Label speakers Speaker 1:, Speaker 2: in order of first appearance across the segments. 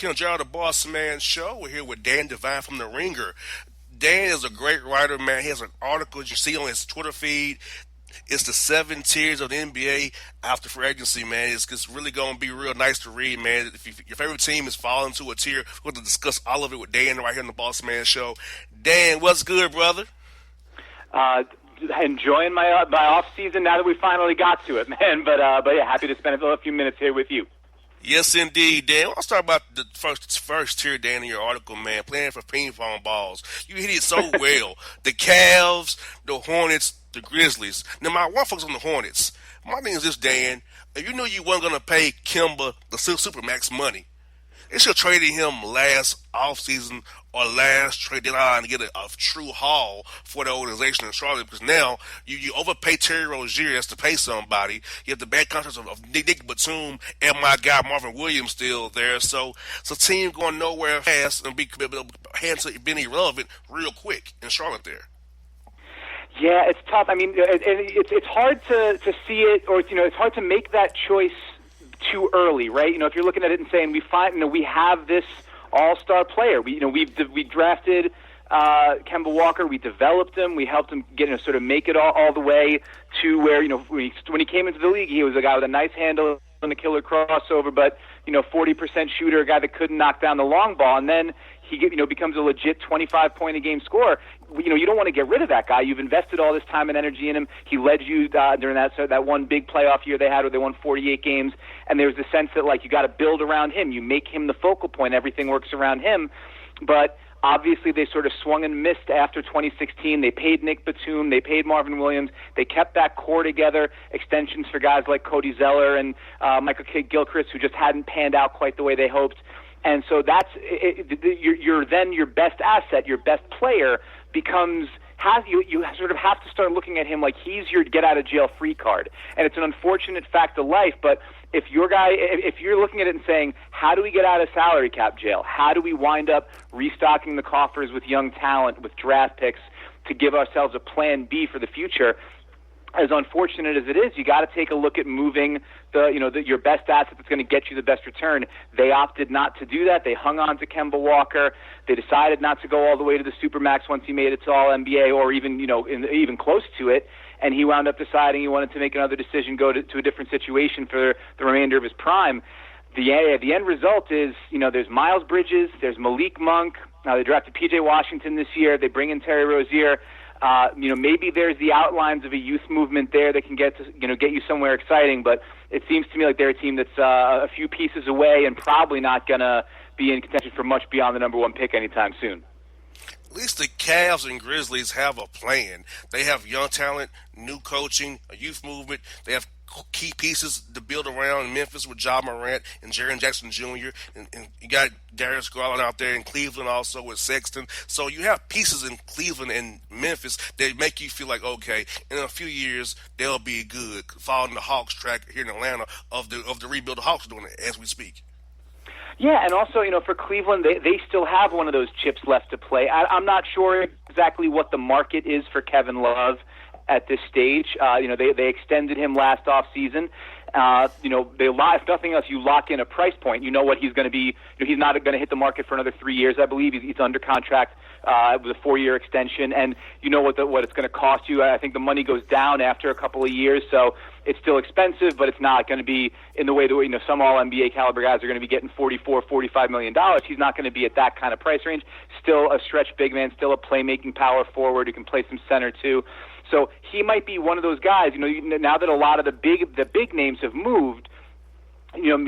Speaker 1: to Gerald the Bossman show. We're here with Dan Devine from The Ringer. Dan is a great writer, man. He has an article you see on his Twitter feed. It's the 7 tiers of the NBA after free agency, man. It's really going to be real nice to read, man. If your favorite team is falling to a tier, we're going to discuss all of it with Dan right here on the Boss Man Show. Dan, what's good, brother?
Speaker 2: Enjoying my off season now that we finally got to it, man. But yeah, happy to spend a few minutes here with you.
Speaker 1: Yes, indeed, Dan. Let's talk about the first tier, Dan, in your article, man. Playing for ping pong balls. You hit it so well. The Cavs, the Hornets, the Grizzlies. Now, my one focus on the Hornets. My thing is this, Dan. If you knew you weren't going to pay Kemba the Supermax money, they should have traded him last offseason or last trade deadline to get a true haul for the organization in Charlotte, because now you overpay Terry Rozier as to pay somebody. You have the bad contracts of Nick Batum and my guy Marvin Williams still there. So it's a team going nowhere fast and being irrelevant real quick in Charlotte there.
Speaker 2: Yeah, it's tough. I mean, it's hard to see it, or it's hard to make that choice too early, right? If you're looking at it and saying we have this all-star player. We drafted Kemba Walker. We developed him. We helped him sort of make it all the way to where when he came into the league, he was a guy with a nice handle and a killer crossover, but 40% shooter, a guy that couldn't knock down the long ball, and then he becomes a legit 25-point-a-game scorer. You don't want to get rid of that guy. You've invested all this time and energy in him. He led you during that one big playoff year they had where they won 48 games, and there's the sense that you got to build around him. You make him the focal point. Everything works around him. But obviously they sort of swung and missed after 2016. They paid Nick Batum. They paid Marvin Williams. They kept that core together, extensions for guys like Cody Zeller and Michael Gilchrist, who just hadn't panned out quite the way they hoped. And so that's your best asset, your best player you sort of have to start looking at him like he's your get out of jail free card. And it's an unfortunate fact of life, but if you're looking at it and saying, how do we get out of salary cap jail? How do we wind up restocking the coffers with young talent, with draft picks to give ourselves a plan B for the future? As unfortunate as it is, you got to take a look at moving your best asset that's going to get you the best return. They opted not to do that. They hung on to Kemba Walker. They decided not to go all the way to the Supermax once he made it to All NBA or even even close to it. And he wound up deciding he wanted to make another decision, go to a different situation for the remainder of his prime. The end result is there's Miles Bridges, there's Malik Monk. They drafted P.J. Washington this year. They bring in Terry Rozier. Maybe there's the outlines of a youth movement there that can get you somewhere exciting, but it seems to me like they're a team that's a few pieces away and probably not going to be in contention for much beyond the number one pick anytime soon.
Speaker 1: At least the Cavs and Grizzlies have a plan. They have young talent, new coaching, a youth movement. They have key pieces to build around in Memphis with Ja Morant and Jaren Jackson Jr. And you got Darius Garland out there in Cleveland also with Sexton. So you have pieces in Cleveland and Memphis that make you feel like, okay, in a few years they'll be good, following the Hawks track here in Atlanta of the rebuild the Hawks doing it as we speak.
Speaker 2: Yeah, and also, for Cleveland, they still have one of those chips left to play. I'm not sure exactly what the market is for Kevin Love at this stage. They extended him last offseason. If nothing else, you lock in a price point. You know what he's going to be. He's not going to hit the market for another 3 years, I believe. He's under contract with a 4-year extension, and you know what it's going to cost you. I think the money goes down after a couple of years, so it's still expensive, but it's not going to be in the way that some All NBA caliber guys are going to be getting $44-45 million. He's not going to be at that kind of price range. Still a stretch big man, still a playmaking power forward who can play some center too. So he might be one of those guys. Now that a lot of the big names have moved,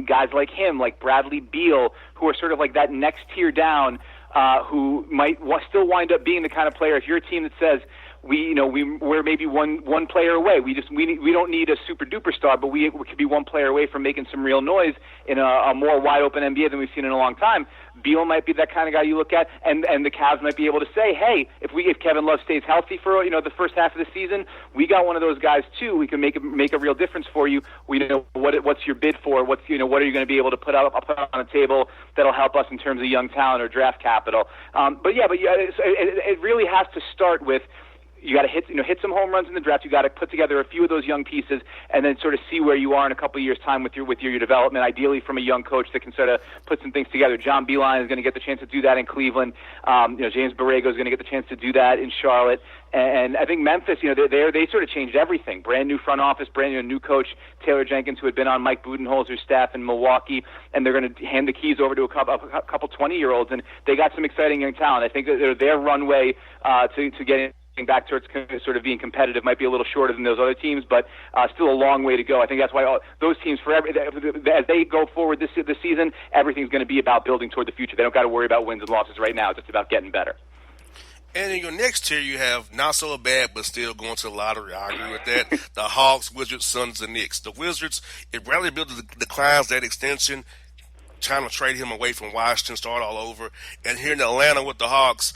Speaker 2: guys like him, like Bradley Beal, who are sort of like that next tier down, who might still wind up being the kind of player. If you're a team that says we're maybe one player away. We don't need a super duper star, but we could be one player away from making some real noise in a more wide open NBA than we've seen in a long time. Beal might be that kind of guy you look at, and the Cavs might be able to say, hey, if Kevin Love stays healthy for the first half of the season, we got one of those guys too. We can make a real difference for you. We know what's your bid for. What are you going to be able to put on the table that'll help us in terms of young talent or draft capital. But it really has to start with you got to hit some home runs in the draft. You got to put together a few of those young pieces, and then sort of see where you are in a couple of years' time with your development. Ideally, from a young coach that can sort of put some things together. John Beeline is going to get the chance to do that in Cleveland. James Borrego is going to get the chance to do that in Charlotte. And I think Memphis, they sort of changed everything. Brand new front office, brand new coach, Taylor Jenkins, who had been on Mike Budenholzer's staff in Milwaukee, and they're going to hand the keys over to a couple 20-year-olds, and they got some exciting young talent. I think that their runway to getting back towards sort of being competitive might be a little shorter than those other teams, but still a long way to go. I think that's why those teams, as they go forward this season, everything's going to be about building toward the future. They don't got to worry about wins and losses right now. It's just about getting better.
Speaker 1: And in your next tier, you have not so bad, but still going to the lottery. I agree with that. The Hawks, Wizards, Suns, and Knicks. The Wizards, if Bradley Beal declines that extension, trying to trade him away from Washington, start all over. And here in Atlanta with the Hawks,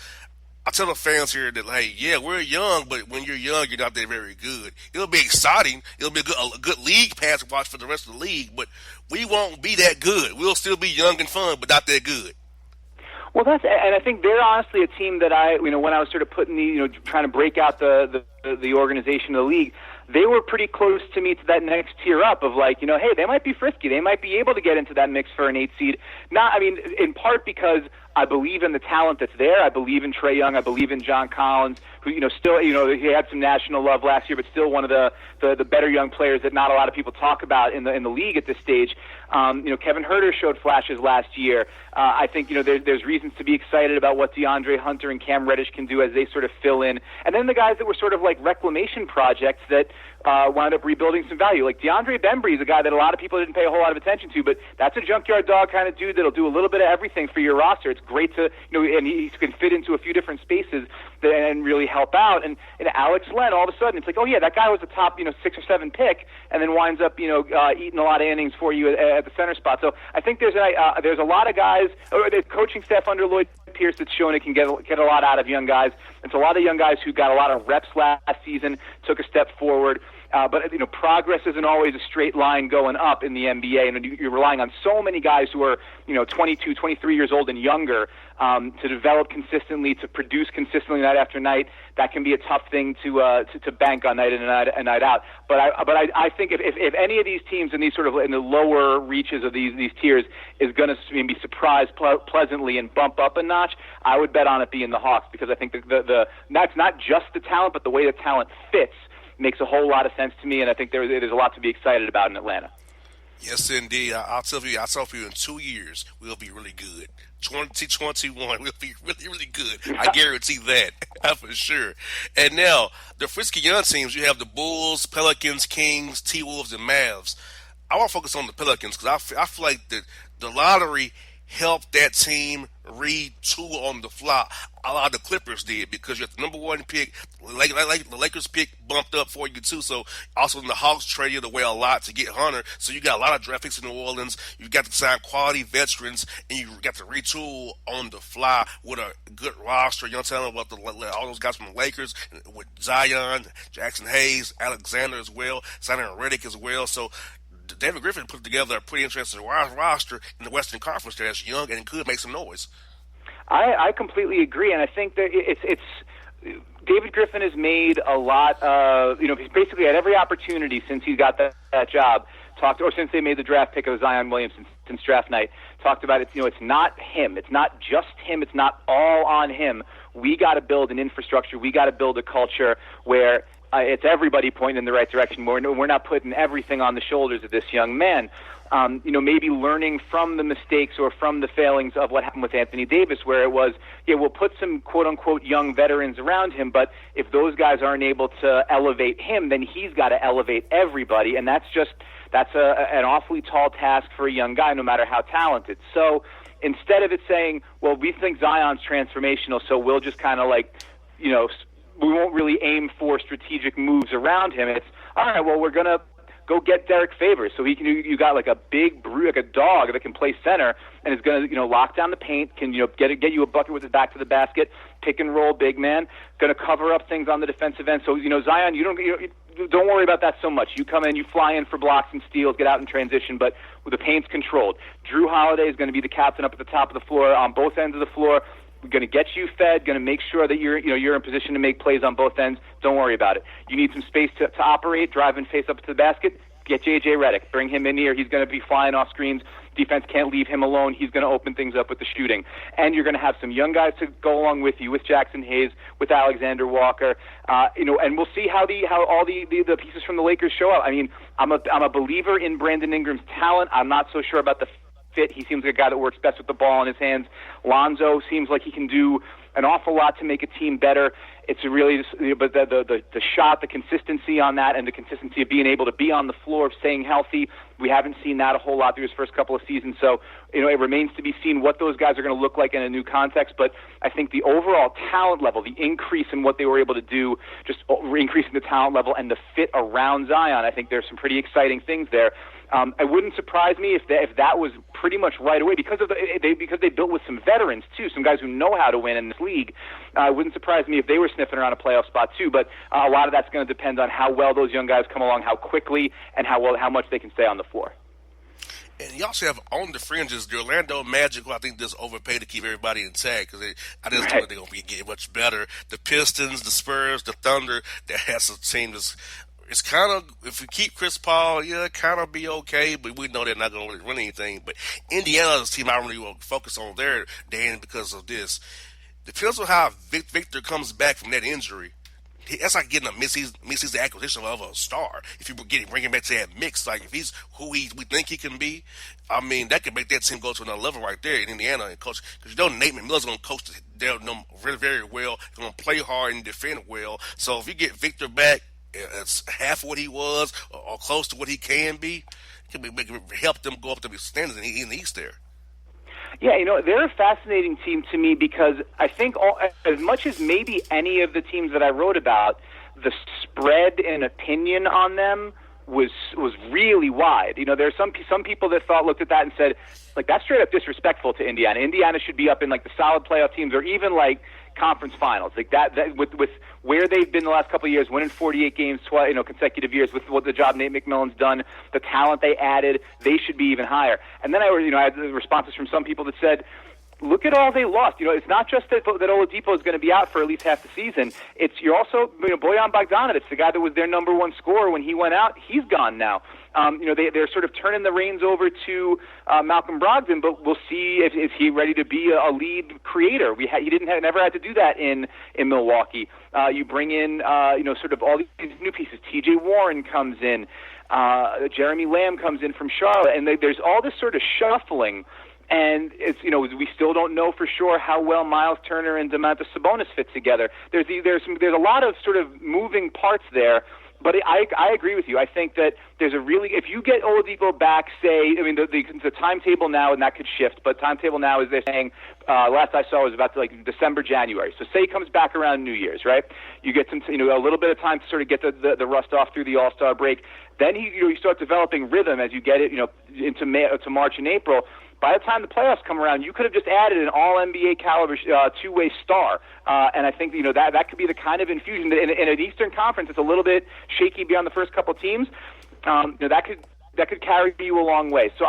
Speaker 1: I tell the fans here that, hey, yeah, we're young, but when you're young, you're not that very good. It'll be exciting. It'll be a good league pass to watch for the rest of the league, but we won't be that good. We'll still be young and fun, but not that good.
Speaker 2: Well, and I think they're honestly a team that when I was sort of putting trying to break out the organization of the league, they were pretty close to me to that next tier up of hey, they might be frisky. They might be able to get into that mix for an 8 seed. In part because I believe in the talent that's there. I believe in Trae Young. I believe in John Collins, who, still, he had some national love last year, but still one of the better young players that not a lot of people talk about in the league at this stage. Kevin Huerter showed flashes last year. I think, there's reasons to be excited about what DeAndre Hunter and Cam Reddish can do as they sort of fill in. And then the guys that were sort of like reclamation projects that wound up rebuilding some value. Like DeAndre Bembry is a guy that a lot of people didn't pay a whole lot of attention to, but that's a junkyard dog kind of dude that'll do a little bit of everything for your roster. It's great to, and he can fit into a few different spaces and really help out. And Alex Len, all of a sudden, it's like, oh yeah, that guy was a top, 6 or 7 pick, and then winds up, eating a lot of innings for you at the center spot. So I think there's a lot of guys, or the coaching staff under Lloyd Pierce that's shown it can get a lot out of young guys. It's a lot of young guys who got a lot of reps last season, took a step forward. But progress isn't always a straight line going up in the NBA, and you're relying on so many guys who are 22, 23 years old and younger to develop consistently, to produce consistently night after night. That can be a tough thing to bank on night in and night out. But I think if any of these teams in these sort of in the lower reaches of these tiers is going to be surprised pleasantly and bump up a notch, I would bet on it being the Hawks, because I think that's not just the talent, but the way the talent fits makes a whole lot of sense to me, and I think there's a lot to be excited about in Atlanta.
Speaker 1: Yes, indeed. I'll tell you in 2 years, we'll be really good. 2021, we'll be really, really good. I guarantee that, for sure. And now, the frisky young teams, you have the Bulls, Pelicans, Kings, T-Wolves, and Mavs. I want to focus on the Pelicans because I feel like the lottery helped that team retool on the fly. A lot of the Clippers did, because you have the number 1 pick, like the Lakers pick bumped up for you too. So also the Hawks traded away a lot to get Hunter. So you got a lot of draft picks in New Orleans. You got to sign quality veterans, and you got to retool on the fly with a good roster. You know, telling about all those guys from the Lakers with Zion, Jackson Hayes, Alexander as well, signing Redick as well. So David Griffin put together a pretty interesting roster in the Western Conference that's young and could make some noise.
Speaker 2: I completely agree, and I think that it's David Griffin has made a lot of, he's basically had every opportunity since he got that job, since they made the draft pick of Zion Williamson since draft night, talked about it. It's not him. It's not just him. It's not all on him. We got to build an infrastructure. We got to build a culture where it's everybody pointing in the right direction. We're not putting everything on the shoulders of this young man. Maybe learning from the mistakes or from the failings of what happened with Anthony Davis, where it was, we'll put some quote-unquote young veterans around him, but if those guys aren't able to elevate him, then he's got to elevate everybody, and that's an awfully tall task for a young guy, no matter how talented. So instead of it saying, well, we think Zion's transformational, so we'll just kind of we won't really aim for strategic moves around him. It's, all right, well, we're going to go get Derek Favors. So you got like a big brute, like a dog that can play center and is going to, lock down the paint, can, get you a bucket with his back to the basket, pick and roll big man, going to cover up things on the defensive end. So, Zion, you don't worry about that so much. You come in, you fly in for blocks and steals, get out in transition, but the paint's controlled. Drew Holiday is going to be the captain up at the top of the floor on both ends of the floor. going to get you fed, going to make sure that you're in position to make plays on both ends. Don't worry about it. You need some space to operate, drive and face up to the basket. Get J.J. Redick. Bring him in here. He's going to be flying off screens. Defense can't leave him alone. He's going to open things up with the shooting. And you're going to have some young guys to go along with you, with Jackson Hayes, with Alexander Walker. And we'll see how all the pieces from the Lakers show up. I mean, I'm a believer in Brandon Ingram's talent. I'm not so sure about the fit. He seems like a guy that works best with the ball in his hands. Lonzo seems like he can do an awful lot to make a team better. It's really just, but the shot, the consistency on that, and the consistency of being able to be on the floor, of staying healthy, we haven't seen that a whole lot through his first couple of seasons. So, it remains to be seen what those guys are going to look like in a new context. But I think the overall talent level, the increase in what they were able to do, just increasing the talent level and the fit around Zion, I think there's some pretty exciting things there. It wouldn't surprise me if that was pretty much right away because they built with some veterans too, some guys who know how to win in this league. It wouldn't surprise me if they were sniffing around a playoff spot too. But a lot of that's going to depend on how well those young guys come along, how quickly, and how much they can stay on the floor.
Speaker 1: And you also have on the fringes the Orlando Magic, who I think just overpaid to keep everybody intact because I just don't think they're going to be getting much better. The Pistons, the Spurs, the Thunder, that has a team that's. It's kind of, if we keep Chris Paul, kind of be okay, but we know they're not going to really win anything. But Indiana's team, I really want to focus on there, Dan, because of this. Depends on how Victor comes back from that injury. That's like getting a mid-season acquisition of a star. If you bring him back to that mix, like if he's who we think he can be, I mean, that could make that team go to another level right there in Indiana and coach. Because Nate McMillan's going to coach them very, very well. He's going to play hard and defend well. So if you get Victor back, it's half what he was or close to what he can be. It can help them go up to the standards in the East there.
Speaker 2: Yeah, they're a fascinating team to me because I think as much as maybe any of the teams that I wrote about, the spread in opinion on them was really wide. There are some people that looked at that and said, like, that's straight up disrespectful to Indiana. Indiana should be up in like the solid playoff teams or even like conference finals, like that with where they've been the last couple of years, winning 48 games, consecutive years, with what the job Nate McMillan's done, the talent they added, they should be even higher. And then I had the responses from some people that said, look at all they lost. It's not just that Oladipo is going to be out for at least half the season. You're also Bojan Bogdanovic, the guy that was their number one scorer when he went out. He's gone now. They're sort of turning the reins over to Malcolm Brogdon, but we'll see if he's ready to be a lead creator. He never had to do that in Milwaukee. You bring in sort of all these new pieces. T.J. Warren comes in. Jeremy Lamb comes in from Charlotte, and there's all this sort of shuffling. And it's we still don't know for sure how well Miles Turner and Domantas Sabonis fit together. There's a lot of sort of moving parts there. But I agree with you. I think that there's if you get Oladipo back, say, the timetable now, and that could shift, but timetable now is they're saying, last I saw was about like December, January. So say he comes back around New Year's, right? You get some, a little bit of time to sort of get the rust off through the All-Star break. Then you start developing rhythm as you get it, into to March and April. By the time the playoffs come around, you could have just added an All-NBA caliber two-way star, and I think that could be the kind of infusion in an Eastern Conference. It's a little bit shaky beyond the first couple teams. That could carry you a long way. So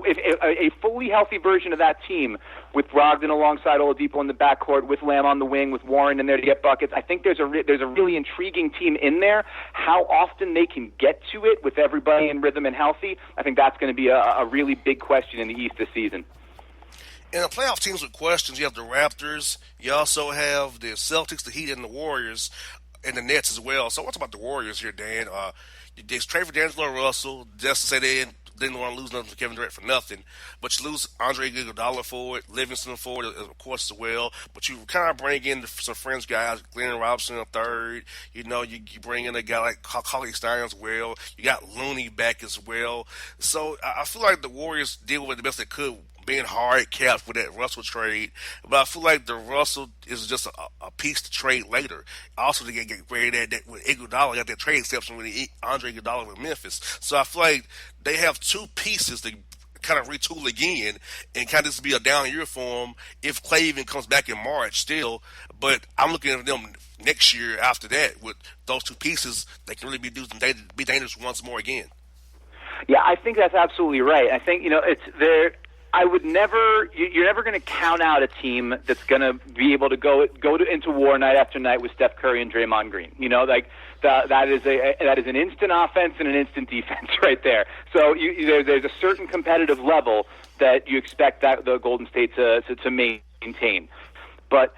Speaker 2: if a fully healthy version of that team with Brogdon alongside Oladipo in the backcourt, with Lamb on the wing, with Warren in there to get buckets, I think there's a really intriguing team in there. How often they can get to it with everybody in rhythm and healthy, I think that's going to be a really big question in the East this season.
Speaker 1: In the playoff teams with questions, you have the Raptors. You also have the Celtics, the Heat, and the Warriors, and the Nets as well. So what's about the Warriors here, Dan? They trade for D'Angelo Russell just to say they didn't want to lose nothing to Kevin Durant for nothing. But you lose Andre Iguodala for it, Livingston for it, of course, as well. But you kind of bring in some French guys, Glenn Robinson a third. You bring in a guy like Cauley Stein as well. You got Looney back as well. So I feel like the Warriors did with the best they could, being hard capped with that Russell trade. But I feel like the Russell is just a piece to trade later. Also, to get ready that with Iguodala, got that trade exception with Andre Iguodala with Memphis. So I feel like they have two pieces to kind of retool again and kind of just be a down year for them if Clay even comes back in March still. But I'm looking at them next year after that with those two pieces. They can really be dangerous once more again.
Speaker 2: Yeah, I think that's absolutely right. I think it's there. I would never. You're never going to count out a team that's going to be able to go into war night after night with Steph Curry and Draymond Green. You know, like that is an instant offense and an instant defense right there. So there's a certain competitive level that you expect that the Golden State to maintain, but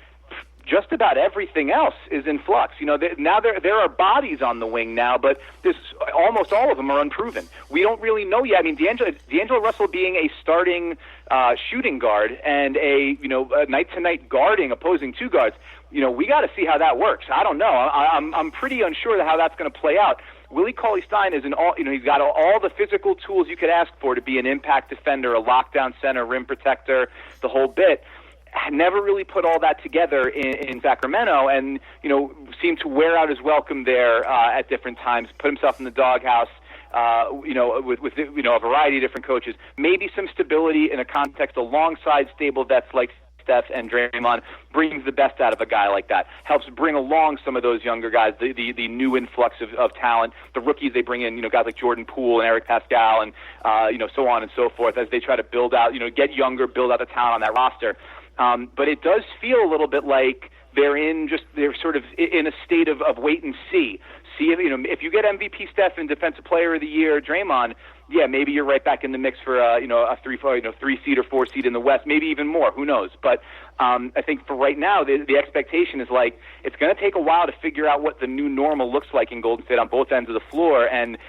Speaker 2: just about everything else is in flux. You know, now there are bodies on the wing now, but almost all of them are unproven. We don't really know yet. I mean, D'Angelo Russell being a starting shooting guard and a night-to-night guarding opposing two guards. You know, we got to see how that works. I don't know. I'm pretty unsure how that's going to play out. Willie Cauley-Stein is he's got all the physical tools you could ask for to be an impact defender, a lockdown center, rim protector, the whole bit. Never really put all that together in Sacramento, and seemed to wear out his welcome there at different times. Put himself in the doghouse, with a variety of different coaches. Maybe some stability in a context alongside stable vets like Steph and Draymond brings the best out of a guy like that. Helps bring along some of those younger guys, the new influx of talent, the rookies they bring in, guys like Jordan Poole and Eric Pascal and so on and so forth as they try to build out, get younger, build out the talent on that roster. But it does feel a little bit like they're sort of in a state of wait and see. See if you get MVP Steph and Defensive Player of the Year Draymond, yeah, maybe you're right back in the mix for a 3 seed or 4 seed in the West, maybe even more. Who knows? But I think for right now, the expectation is like it's going to take a while to figure out what the new normal looks like in Golden State on both ends of the floor, and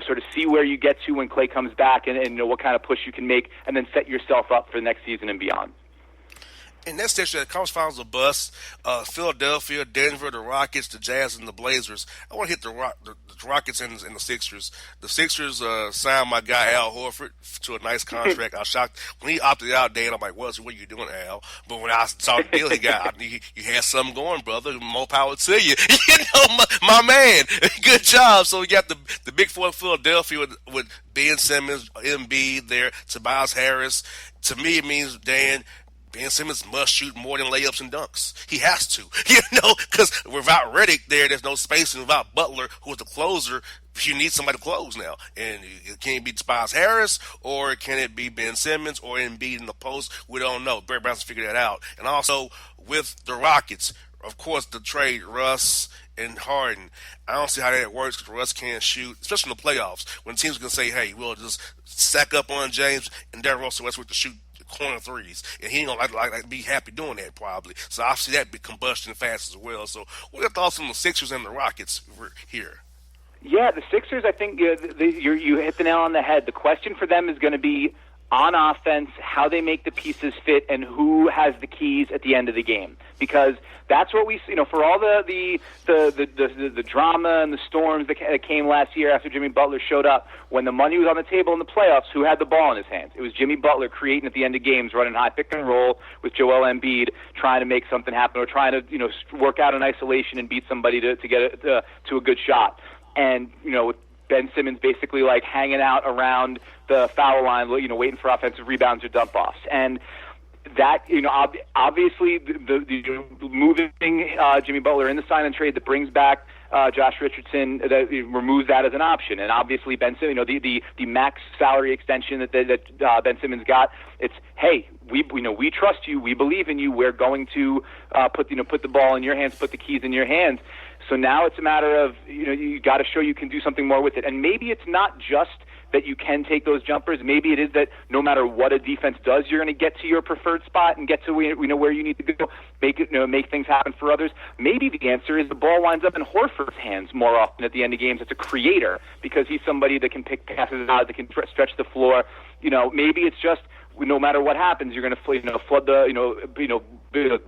Speaker 2: sort of see where you get to when Klay comes back, and what kind of push you can make, and then set yourself up for the next season and beyond.
Speaker 1: In that section, the conference finals are bust. Philadelphia, Denver, the Rockets, the Jazz, and the Blazers. I want to hit the Rockets and the Sixers. The Sixers signed my guy Al Horford to a nice contract. I was shocked when he opted out. Dan, I'm like, what are you doing, Al? But when I saw the deal he got, you had something going, brother. More power to you. My man. Good job. So we got the big four of Philadelphia with Ben Simmons, Embiid there, Tobias Harris. To me, it means, Dan, Ben Simmons must shoot more than layups and dunks. He has to, because without Redick there's no space, and without Butler, who's the closer, you need somebody to close now. And can it be Tobias Harris, or can it be Ben Simmons, or Embiid in the post? We don't know. Barry Brown's figured that out. And also with the Rockets, of course, the trade Russ and Harden. I don't see how that works because Russ can't shoot, especially in the playoffs, when teams are going to say, hey, we'll just stack up on James and Darren Russell Westbrook to shoot corner threes, and he ain't gonna like be happy doing that probably. So I see that big combustion fast as well. So what are your thoughts on the Sixers and the Rockets here?
Speaker 2: Yeah, the Sixers, I think you hit the nail on the head. The question for them is going to be on offense, how they make the pieces fit, and who has the keys at the end of the game. Because that's what we, for all the drama and the storms that came last year after Jimmy Butler showed up, when the money was on the table in the playoffs, who had the ball in his hands? It was Jimmy Butler creating at the end of games, running high pick and roll with Joel Embiid, trying to make something happen, or trying to work out in isolation and beat somebody to get to a good shot. And with Ben Simmons basically like hanging out around the foul line, waiting for offensive rebounds or dump offs. And that, obviously the moving Jimmy Butler in the sign and trade that brings back Josh Richardson, that removes that as an option. And obviously Ben Simmons, the max salary extension that Ben Simmons got, it's, hey, we trust you, we believe in you, we're going to put the ball in your hands, put the keys in your hands. So now it's a matter of, you got to show you can do something more with it. And maybe it's not just that you can take those jumpers. Maybe it is that no matter what a defense does, you're going to get to your preferred spot and get to where you need to go, make things happen for others. Maybe the answer is the ball winds up in Horford's hands more often at the end of games as a creator, because he's somebody that can pick passes out, that can stretch the floor. Maybe it's just, no matter what happens, you're going to flood the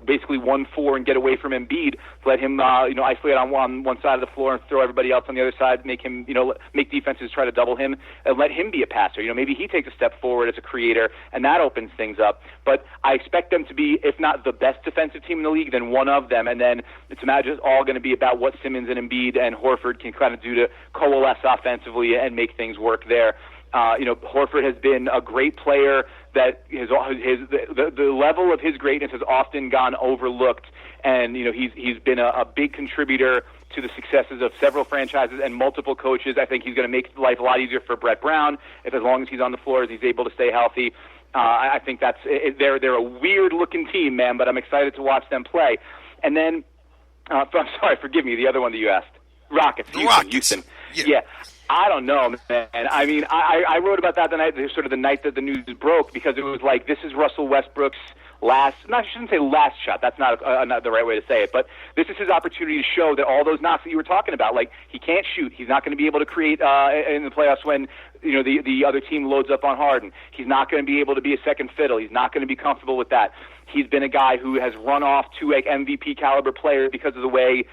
Speaker 2: basically 1-4 and get away from Embiid. Let him isolate on one side of the floor and throw everybody else on the other side. Make him make defenses try to double him and let him be a passer. Maybe he takes a step forward as a creator, and that opens things up. But I expect them to be, if not the best defensive team in the league, then one of them. And then it's just all going to be about what Simmons and Embiid and Horford can kind of do to coalesce offensively and make things work there. Horford has been a great player that the level of his greatness has often gone overlooked, and he's been a big contributor to the successes of several franchises and multiple coaches. I think he's going to make life a lot easier for Brett Brown as long as he's on the floor, as he's able to stay healthy. I think they're a weird looking team, man, but I'm excited to watch them play. And then, I'm sorry, forgive me, the other one that you asked, Rockets, Houston. Yeah. I don't know, man. I mean, I wrote about that the night, sort of the night that the news broke, because it was like, this is Russell Westbrook's I shouldn't say last shot. That's not the right way to say it. But this is his opportunity to show that all those knocks that you were talking about, like he can't shoot. He's not going to be able to create in the playoffs when the other team loads up on Harden. He's not going to be able to be a second fiddle. He's not going to be comfortable with that. He's been a guy who has run off to an MVP caliber player because of the way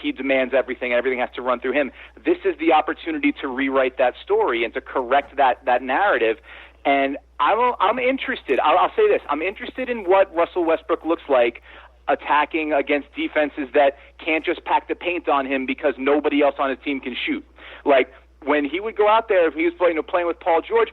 Speaker 2: he demands everything, and everything has to run through him. This is the opportunity to rewrite that story and to correct that narrative. And I'm interested. I'll say this. I'm interested in what Russell Westbrook looks like attacking against defenses that can't just pack the paint on him because nobody else on his team can shoot. Like, when he would go out there, if he was playing with Paul George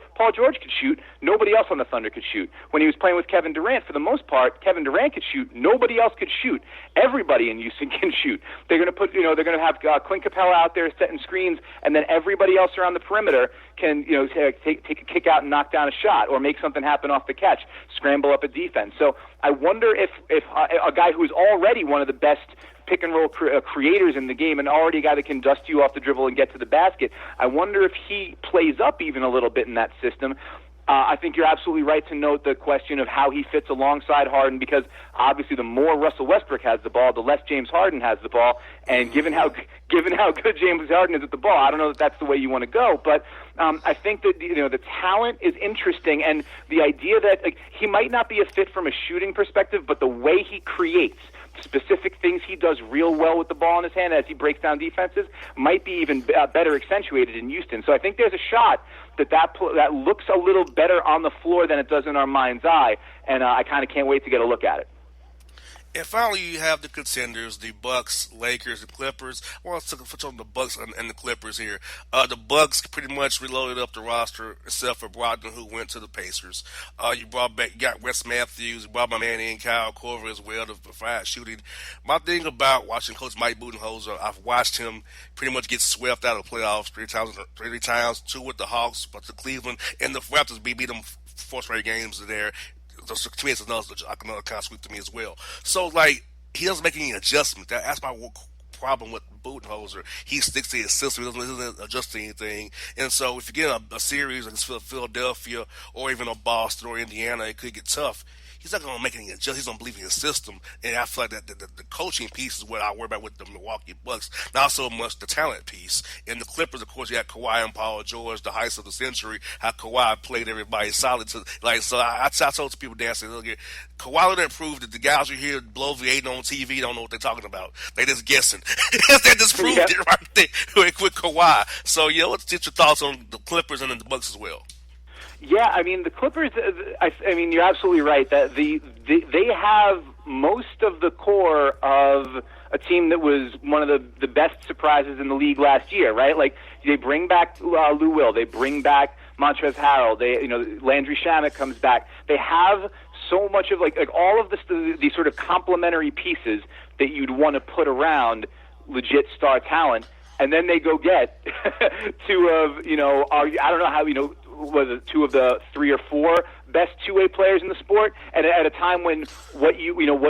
Speaker 2: could shoot. Nobody else on the Thunder could shoot. When he was playing with Kevin Durant, for the most part, Kevin Durant could shoot. Nobody else could shoot. Everybody in Houston can shoot. They're going to have Clint Capella out there setting screens, and then everybody else around the perimeter can, take a kick out and knock down a shot or make something happen off the catch, scramble up a defense. So I wonder if a guy who is already one of the best pick-and-roll creators in the game and already a guy that can dust you off the dribble and get to the basket, I wonder if he plays up even a little bit in that system. I think you're absolutely right to note the question of how he fits alongside Harden, because obviously the more Russell Westbrook has the ball, the less James Harden has the ball. And given how good James Harden is at the ball, I don't know that that's the way you want to go. But I think that the talent is interesting, and the idea that he might not be a fit from a shooting perspective, but the way he creates, specific things he does real well with the ball in his hand as he breaks down defenses might be even better accentuated in Houston. So I think there's a shot that looks a little better on the floor than it does in our mind's eye, and I kind of can't wait to get a look at it.
Speaker 1: And finally, you have the contenders, the Bucks, Lakers, and Clippers. Well, let's touch on the Bucks and the Clippers here. The Bucks pretty much reloaded up the roster, except for Brogdon, who went to the Pacers. You got Wes Matthews, you brought my man in, Kyle Korver as well, to provide shooting. My thing about watching Coach Mike Budenholzer, I've watched him pretty much get swept out of the playoffs three times, two with the Hawks, but the Cleveland and the Raptors beat them 4 straight games there. So to me, it's another kind of sweep to me as well. So, he doesn't make any adjustment. That's my problem with Budenholzer. He sticks to his system. He doesn't adjust to anything. And so, if you get a series like Philadelphia or even a Boston or Indiana, it could get tough. He's not going to make any adjustments. He's going to believe in his system. And I feel like that the coaching piece is what I worry about with the Milwaukee Bucks. Not so much the talent piece. And the Clippers, of course, you got Kawhi and Paul George, the heights of the century, how Kawhi played everybody solid. So I told people dancing, look here, Kawhi didn't prove that the guys you hear bloviating on TV don't know what they're talking about. They just guessing. They just proved it right there with Kawhi. So, what's your thoughts on the Clippers and the Bucks as well?
Speaker 2: Yeah, I mean, the Clippers, I mean, you're absolutely right that they have most of the core of a team that was one of the best surprises in the league last year, right? Like, they bring back Lou Will, they bring back Montrezl Harrell, Landry Shamet comes back. They have so much of like all of these sort of complementary pieces that you'd want to put around legit star talent, and then they go get two of, I don't know how, was it 2 of the 3 or 4 best two-way players in the sport, and at a time when what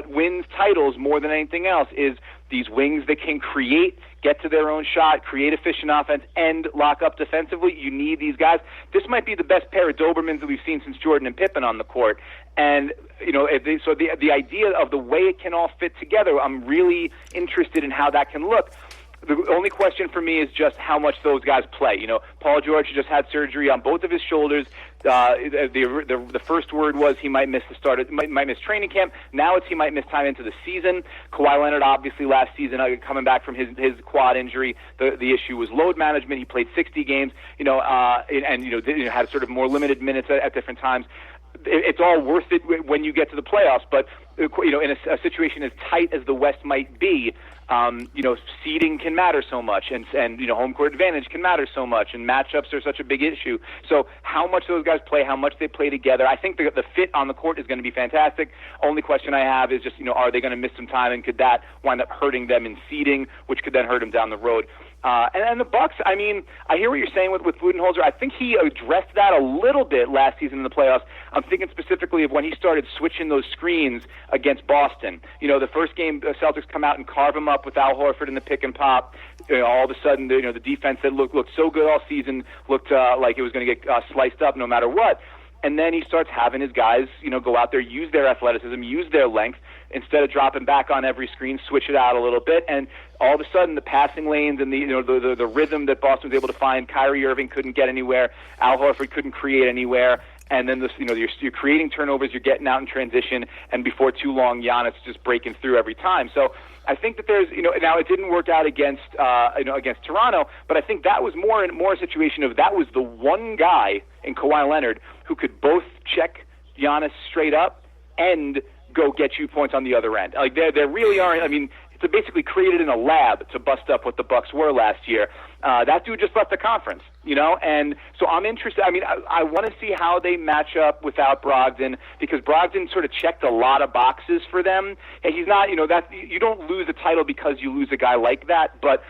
Speaker 2: wins titles more than anything else is these wings that can create, get to their own shot, create efficient offense, and lock up defensively. You need these guys. This might be the best pair of Dobermans that we've seen since Jordan and Pippen on the court. And so the idea of the way it can all fit together, I'm really interested in how that can look. The only question for me is just how much those guys play. Paul George just had surgery on both of his shoulders. The first word was he might miss the start, might miss training camp. Now it's he might miss time into the season. Kawhi Leonard, obviously, last season coming back from his quad injury, the issue was load management. He played 60 games, and had sort of more limited minutes at different times. It's all worth it when you get to the playoffs, but in a situation as tight as the West might be, Seeding can matter so much, and home court advantage can matter so much, and matchups are such a big issue. So how much those guys play, how much they play together, I think the fit on the court is going to be fantastic. Only question I have is just, are they going to miss some time, and could that wind up hurting them in seeding, which could then hurt them down the road? And the Bucks, I hear what you're saying with Budenholzer. I think he addressed that a little bit last season in the playoffs. I'm thinking specifically of when he started switching those screens against Boston. The first game, the Celtics come out and carve him up with Al Horford in the pick and pop. All of a sudden, the defense that looked so good all season looked like it was going to get sliced up no matter what. And then he starts having his guys, go out there, use their athleticism, use their length, instead of dropping back on every screen, switch it out a little bit. And all of a sudden, the passing lanes and the rhythm that Boston was able to find, Kyrie Irving couldn't get anywhere, Al Horford couldn't create anywhere. And then you're creating turnovers, you're getting out in transition, and before too long, Giannis just breaking through every time. So I think that there's, now it didn't work out against Toronto, but I think that was more a situation of that was the one guy in Kawhi Leonard who could both check Giannis straight up and go get you points on the other end. Like there really aren't. It's basically created in a lab to bust up what the Bucks were last year. That dude just left the conference, and so I'm interested. I want to see how they match up without Brogdon, because Brogdon sort of checked a lot of boxes for them, and he's not, that you don't lose a title because you lose a guy like that, but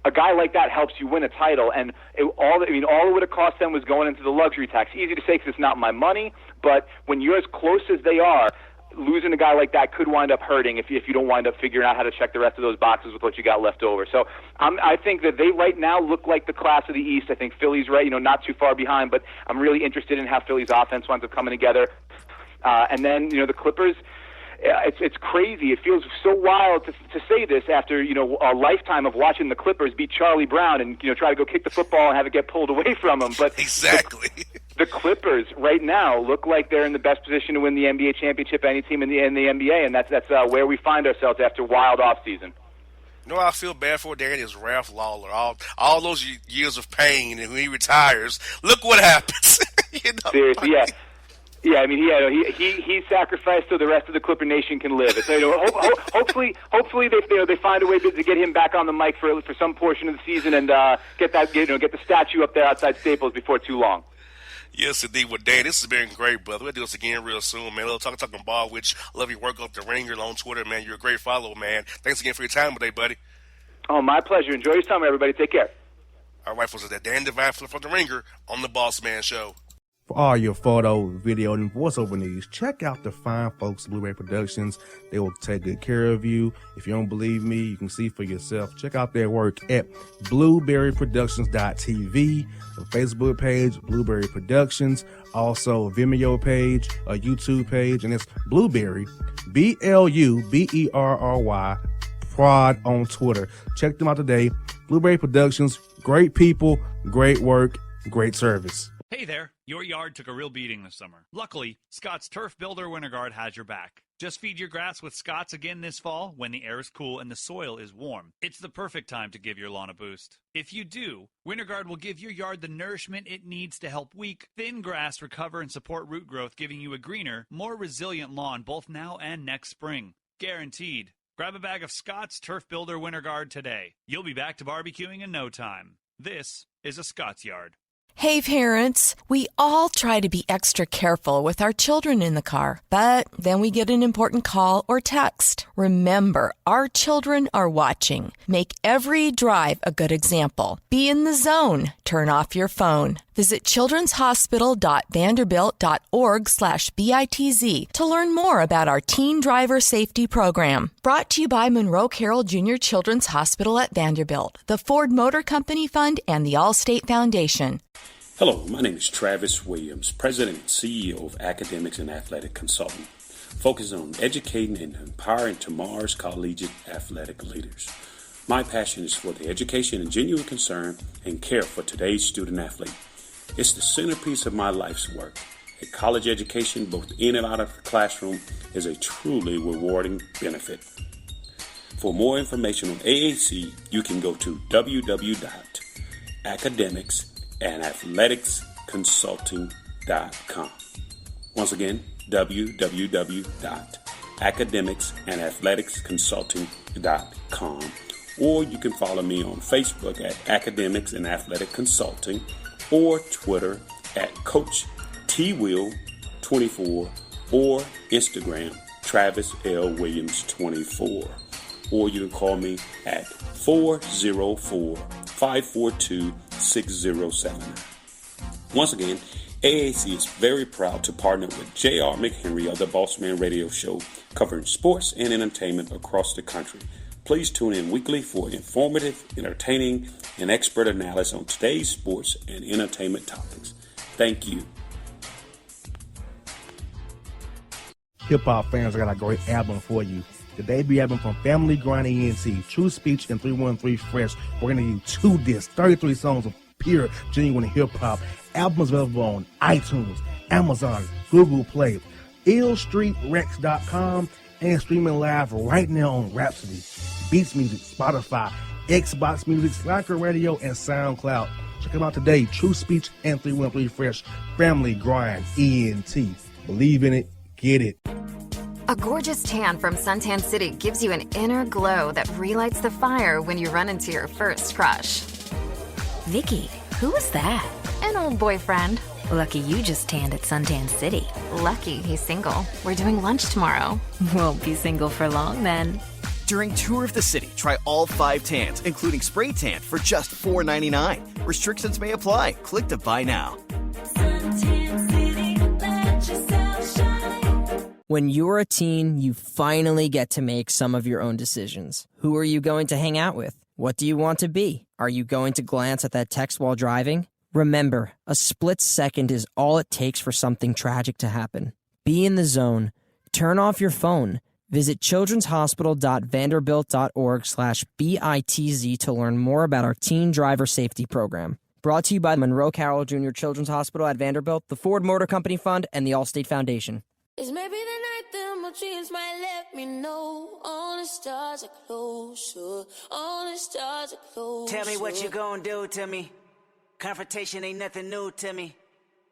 Speaker 2: a guy like that helps you win a title, and all it would have cost them was going into the luxury tax. Easy to say because it's not my money, but when you're as close as they are, losing a guy like that could wind up hurting if you don't wind up figuring out how to check the rest of those boxes with what you got left over. So I think that they right now look like the class of the East. I think Philly's right, not too far behind, but I'm really interested in how Philly's offense winds up coming together. And then, the Clippers, it's crazy. It feels so wild to say this after, a lifetime of watching the Clippers beat Charlie Brown and, try to go kick the football and have it get pulled away from them. But
Speaker 1: exactly.
Speaker 2: The Clippers right now look like they're in the best position to win the NBA championship, any team in the NBA, and that's where we find ourselves after wild offseason.
Speaker 1: I feel bad for Danny is Ralph Lawler. All those years of pain, and when he retires, look what happens.
Speaker 2: Seriously, yeah. Yeah, he sacrificed so the rest of the Clipper Nation can live. So, hopefully they find a way to get him back on the mic for some portion of the season and get the statue up there outside Staples before too long.
Speaker 1: Yes, indeed. Well, Dan, this has been great, brother. We'll do this again real soon, man. Talking ball, which I love your work up the Ringer on Twitter, man. You're a great follower, man. Thanks again for your time today, buddy.
Speaker 2: Oh, my pleasure. Enjoy your summer, everybody. Take care.
Speaker 1: All right, folks, that Dan Devine from the Ringer on the Bossman Show.
Speaker 3: For all your photo, video, and voiceover needs, check out the fine folks at Blueberry Productions. They will take good care of you. If you don't believe me, you can see for yourself. Check out their work at blueberryproductions.tv, the Facebook page, Blueberry Productions, also a Vimeo page, a YouTube page, and it's Blueberry, BLUBERRY, Prod on Twitter. Check them out today. Blueberry Productions, great people, great work, great service.
Speaker 4: Hey there, your yard took a real beating this summer. Luckily, Scott's Turf Builder Winter Guard has your back. Just feed your grass with Scott's again this fall when the air is cool and the soil is warm. It's the perfect time to give your lawn a boost. If you do, Winter Guard will give your yard the nourishment it needs to help weak, thin grass recover and support root growth, giving you a greener, more resilient lawn both now and next spring. Guaranteed. Grab a bag of Scott's Turf Builder Winter Guard today. You'll be back to barbecuing in no time. This is a Scott's Yard.
Speaker 5: Hey parents, we all try to be extra careful with our children in the car, but then we get an important call or text. Remember, our children are watching. Make every drive a good example. Be in the zone. Turn off your phone. Visit childrenshospital.vanderbilt.org/BITZ to learn more about our teen driver safety program. Brought to you by Monroe Carroll Jr. Children's Hospital at Vanderbilt, the Ford Motor Company Fund, and the Allstate Foundation.
Speaker 6: Hello, my name is Travis Williams, President and CEO of Academics and Athletic Consulting, focusing on educating and empowering tomorrow's collegiate athletic leaders. My passion is for the education and genuine concern and care for today's student athlete. It's the centerpiece of my life's work. A college education, both in and out of the classroom, is a truly rewarding benefit. For more information on AAC, you can go to www.academicsandathleticsconsulting.com. Once again, www.academicsandathleticsconsulting.com. academicsandathleticsconsulting.com, or you can follow me on Facebook at Academics and Athletic Consulting, or Twitter at Coach T Will 24, or Instagram Travis L. Williams 24, or you can call me at 404-542-6079. Once again, AAC is very proud to partner with J.R. McHenry of the Bossman Radio Show, covering sports and entertainment across the country. Please tune in weekly for informative, entertaining, and expert analysis on today's sports and entertainment topics. Thank you.
Speaker 3: Hip-hop fans, I got a great album for you. The debut album from Family Grind ENT, True Speech and 313 Fresh. We're going to give you 2 discs, 33 songs of pure, genuine hip-hop. Album is available on iTunes, Amazon, Google Play, illstreetrex.com, and streaming live right now on Rhapsody, Beats Music, Spotify, Xbox Music, Slacker Radio, and SoundCloud. Check them out today. True Speech and 313 Fresh. Family Grind ENT. Believe in it. Get it.
Speaker 7: A gorgeous tan from Suntan City gives you an inner glow that relights the fire when you run into your first crush.
Speaker 8: Vicky, who was that?
Speaker 7: An old boyfriend.
Speaker 8: Lucky you just tanned at Suntan City.
Speaker 7: Lucky he's single. We're doing lunch tomorrow.
Speaker 8: Won't be single for long then.
Speaker 9: During Tour of the City, try all 5 tans, including spray tan, for just $4.99. Restrictions may apply. Click to buy now.
Speaker 10: When you're a teen, you finally get to make some of your own decisions. Who are you going to hang out with? What do you want to be? Are you going to glance at that text while driving? Remember, a split second is all it takes for something tragic to happen. Be in the zone. Turn off your phone. Visit childrenshospital.vanderbilt.org/BITZ to learn more about our teen driver safety program. Brought to you by Monroe Carroll Jr. Children's Hospital at Vanderbilt, the Ford Motor Company Fund, and the Allstate Foundation.
Speaker 11: It's maybe the night that my dreams might let me know. All the stars are closer. All the stars are closer.
Speaker 12: Tell me what you gonna do to me. Confrontation ain't nothing new to me.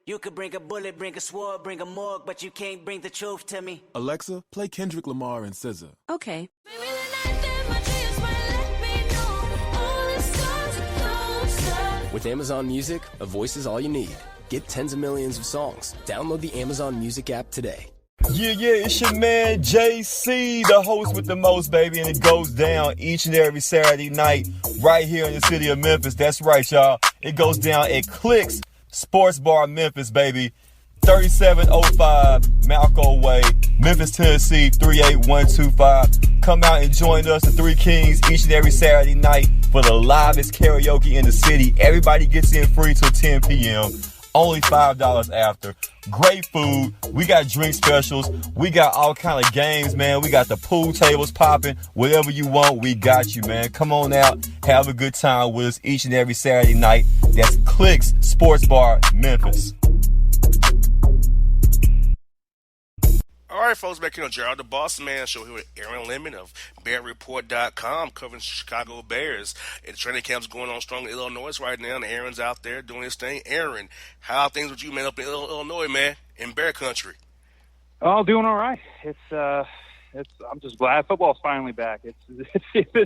Speaker 12: You could bring a bullet, bring a sword, bring a morgue, but you can't bring the truth to me.
Speaker 13: Alexa, play Kendrick Lamar and SZA.
Speaker 11: Okay. Maybe the night that my dreams might let me know. All the stars are closer.
Speaker 14: With Amazon Music, a voice is all you need. Get tens of millions of songs. Download the Amazon Music app today.
Speaker 15: Yeah, it's your man JC, the host with the most, baby, and it goes down each and every Saturday night right here in the city of Memphis. That's right, y'all. It goes down at Clicks Sports Bar Memphis, baby. 3705 Malco Way, Memphis, Tennessee, 38125. Come out and join us, the Three Kings, each and every Saturday night for the livest karaoke in the city. Everybody gets in free till 10 p.m. Only $5 after. Great food. We got drink specials. We got all kind of games, man. We got the pool tables popping. Whatever you want, we got you, man. Come on out. Have a good time with us each and every Saturday night. That's Clicks Sports Bar, Memphis.
Speaker 1: All right, folks, back here on Gerald the Boss Man Show here with Aaron Lemon of BearReport.com, covering Chicago Bears. And the training camp's going on strong in Illinois right now, and Aaron's out there doing his thing. Aaron, how are things with you, man, up in Illinois, man, in Bear Country?
Speaker 2: Oh, doing all right. I'm just glad football's finally back. It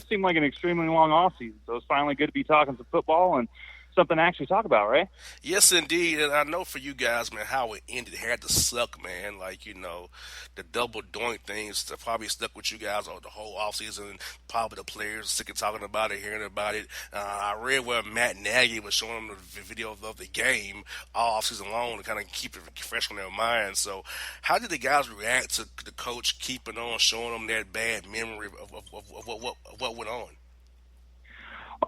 Speaker 2: seemed like an extremely long off season, so it's finally good to be talking some football and something to actually talk about, right?
Speaker 1: Yes, indeed. And I know for you guys, man, how it ended had to suck, man. Like, you know, the double doink things that probably stuck with you guys all the whole offseason. Probably the players sick of talking about it, hearing about it. I read where Matt Nagy was showing the video of the game all offseason long to kind of keep it fresh on their minds. So how did the guys react to the coach keeping on showing them that bad memory of what went on?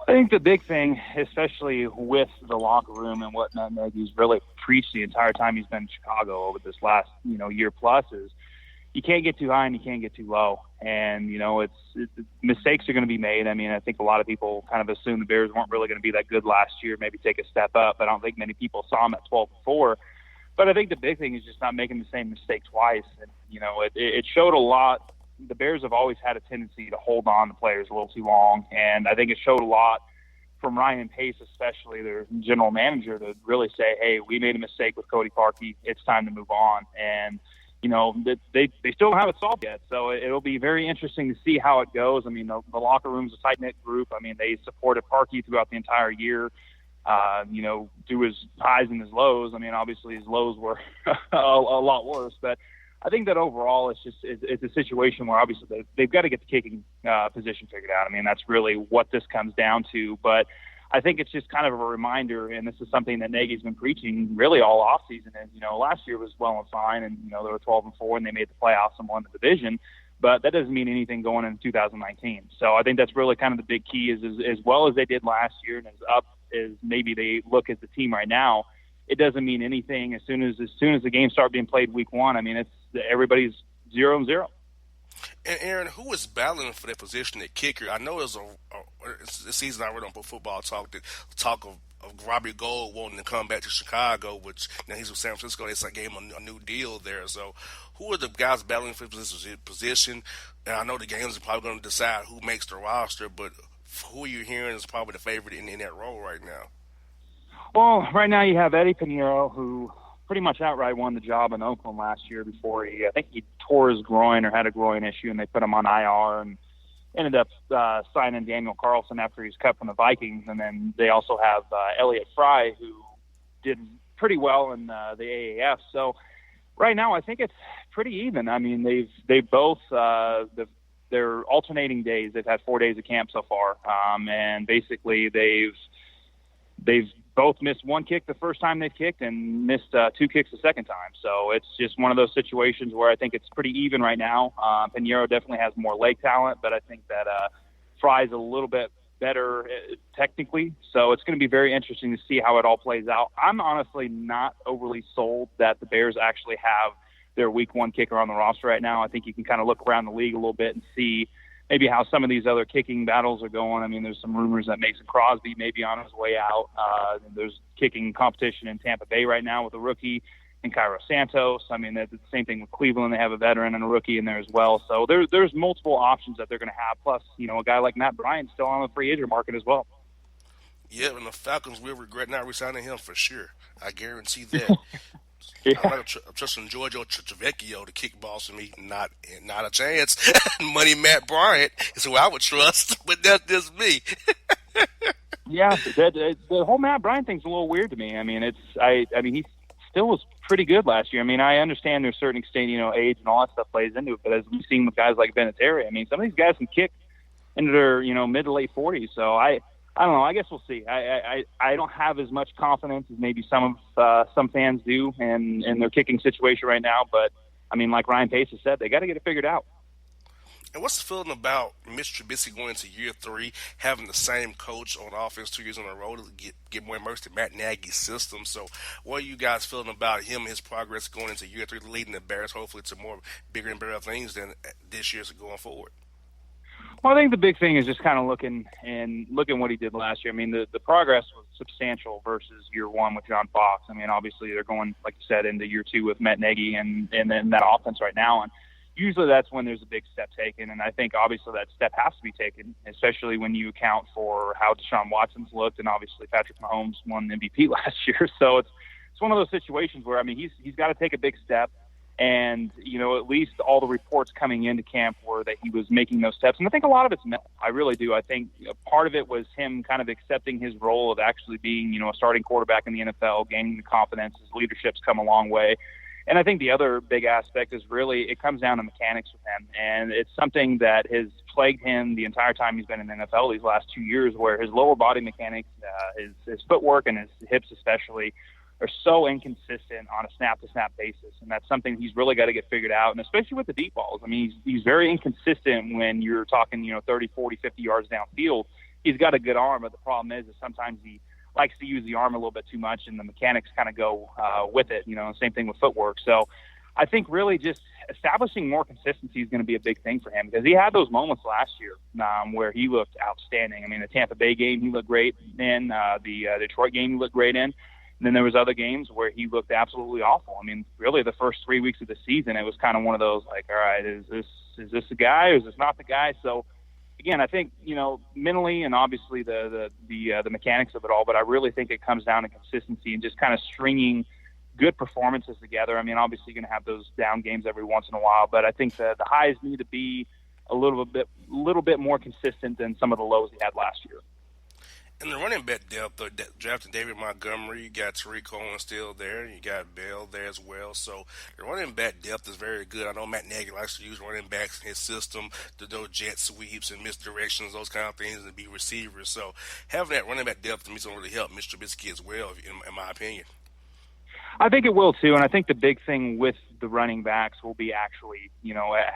Speaker 2: I think the big thing, especially with the locker room and what Matt Nagy's really preached the entire time he's been in Chicago over this last, year plus, is you can't get too high and you can't get too low. And, mistakes are going to be made. I mean, I think a lot of people kind of assume the Bears weren't really going to be that good last year, maybe take a step up. I don't think many people saw them at 12-4. But I think the big thing is just not making the same mistake twice. And, it showed a lot. The Bears have always had a tendency to hold on to players a little too long, and I think it showed a lot from Ryan Pace, especially their general manager, to really say, hey, we made a mistake with Cody Parkey. It's time to move on. And, that they still don't have it solved yet. So it'll be very interesting to see how it goes. I mean, the locker room's a tight-knit group. I mean, they supported Parkey throughout the entire year, through his highs and his lows. I mean, obviously his lows were a lot worse, but I think that overall it's a situation where obviously they've got to get the kicking position figured out. I mean, that's really what this comes down to. But I think it's just kind of a reminder, and this is something that Nagy's been preaching really all offseason. And, last year was well and fine, and, they were 12-4, and they made the playoffs and won the division. But that doesn't mean anything going into 2019. So I think that's really kind of the big key is as well as they did last year and as up as maybe they look as the team right now, it doesn't mean anything as soon as the games start being played week one. I mean, everybody's 0-0.
Speaker 1: And Aaron, who is battling for that position at kicker? I know it's a season I read on Football Talk of Robbie Gould wanting to come back to Chicago, which now he's with San Francisco. They gave him a new deal there. So who are the guys battling for this position? And I know the games are probably going to decide who makes the roster, but who are you hearing is probably the favorite in that role right now?
Speaker 2: Well, right now you have Eddie Pinheiro, who pretty much outright won the job in Oakland last year before I think he tore his groin or had a groin issue, and they put him on IR and ended up signing Daniel Carlson after he was cut from the Vikings. And then they also have Elliott Fry, who did pretty well in the AAF. So right now I think it's pretty even. I mean, they've both they're alternating days. They've had 4 days of camp so far, and basically they've both missed one kick the first time they've kicked and missed 2 kicks the second time. So it's just one of those situations where I think it's pretty even right now. Pinheiro definitely has more leg talent, but I think that Fry's a little bit better technically. So it's going to be very interesting to see how it all plays out. I'm honestly not overly sold that the Bears actually have their week one kicker on the roster right now. I think you can kind of look around the league a little bit and see maybe how some of these other kicking battles are going. I mean, there's some rumors that Mason Crosby may be on his way out. There's kicking competition in Tampa Bay right now with a rookie and Cairo Santos. I mean, that's the same thing with Cleveland. They have a veteran and a rookie in there as well. So there's multiple options that they're going to have. Plus, a guy like Matt Bryant's still on the free agent market as well.
Speaker 1: Yeah, and the Falcons will regret not re-signing him for sure. I guarantee that. Yeah. I'm trusting Giorgio Trevecchio to kick balls for me. Not a chance. Money Matt Bryant is who I would trust, but that's just me.
Speaker 2: Yeah, the whole Matt Bryant thing's a little weird to me. I mean, I mean, he still was pretty good last year. I mean, I understand to a certain extent, age and all that stuff plays into it, but as we've seen with guys like Vinatieri, I mean, some of these guys can kick into their, mid to late 40s. So I don't know. I guess we'll see. I don't have as much confidence as maybe some fans do in their kicking situation right now. But I mean, like Ryan Pace has said, they got to get it figured out.
Speaker 1: And what's the feeling about Mitch Trubisky going into year 3, having the same coach on offense 2 years in a row to get more immersed in Matt Nagy's system? So, what are you guys feeling about him and his progress going into year 3, leading the Bears hopefully to more bigger and better things than this year's going forward?
Speaker 2: Well, I think the big thing is just kind of looking what he did last year. I mean, the progress was substantial versus year 1 with John Fox. I mean, obviously they're going, like you said, into year 2 with Matt Nagy and then that offense right now. And usually that's when there's a big step taken. And I think obviously that step has to be taken, especially when you account for how Deshaun Watson's looked. And obviously Patrick Mahomes won MVP last year. So it's one of those situations where, I mean, he's got to take a big step. And, at least all the reports coming into camp were that he was making those steps. And I think a lot of it's mental. I really do. I think part of it was him kind of accepting his role of actually being, a starting quarterback in the NFL, gaining the confidence. His leadership's come a long way. And I think the other big aspect is really it comes down to mechanics with him. And it's something that has plagued him the entire time he's been in the NFL these last 2 years, where his lower body mechanics, his footwork and his hips especially, are so inconsistent on a snap-to-snap basis, and that's something he's really got to get figured out, and especially with the deep balls. I mean, he's very inconsistent when you're talking, 30, 40, 50 yards downfield. He's got a good arm, but the problem is sometimes he likes to use the arm a little bit too much, and the mechanics kind of go with it, same thing with footwork. So I think really just establishing more consistency is going to be a big thing for him, because he had those moments last year where he looked outstanding. I mean, the Tampa Bay game, he looked great in. The Detroit game, he looked great in. And then there was other games where he looked absolutely awful. I mean, really the first 3 weeks of the season, it was kind of one of those like, all right, is this the guy or is this not the guy? So again, I think, mentally and obviously the mechanics of it all, but I really think it comes down to consistency and just kind of stringing good performances together. I mean, obviously you're going to have those down games every once in a while, but I think the highs need to be a little bit more consistent than some of the lows he had last year.
Speaker 1: In the running back depth, drafting David Montgomery, you got Tariq Cohen still there, you got Bell there as well. So the running back depth is very good. I know Matt Nagy likes to use running backs in his system to do jet sweeps and misdirections, those kind of things, and be receivers. So having that running back depth to me is going to really help Mr. Trubisky as well, in my opinion.
Speaker 2: I think it will too, and I think the big thing with the running backs will be actually,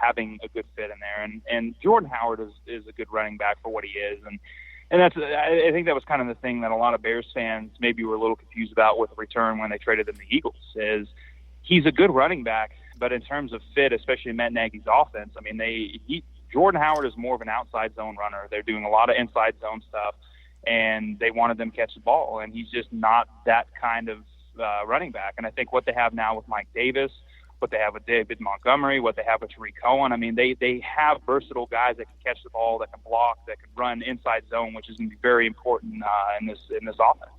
Speaker 2: having a good fit in there. And Jordan Howard is a good running back for what he is, and that's, I think that was kind of the thing that a lot of Bears fans maybe were a little confused about with the return when they traded him to the Eagles, is he's a good running back, but in terms of fit, especially in Matt Nagy's offense, I mean, Jordan Howard is more of an outside zone runner. They're doing a lot of inside zone stuff, and they wanted them to catch the ball, and he's just not that kind of running back. And I think what they have now with Mike Davis, what they have with David Montgomery, what they have with Tariq Cohen, I mean, they have versatile guys that can catch the ball, that can block, that can run inside zone, which is going to be very important in this offense.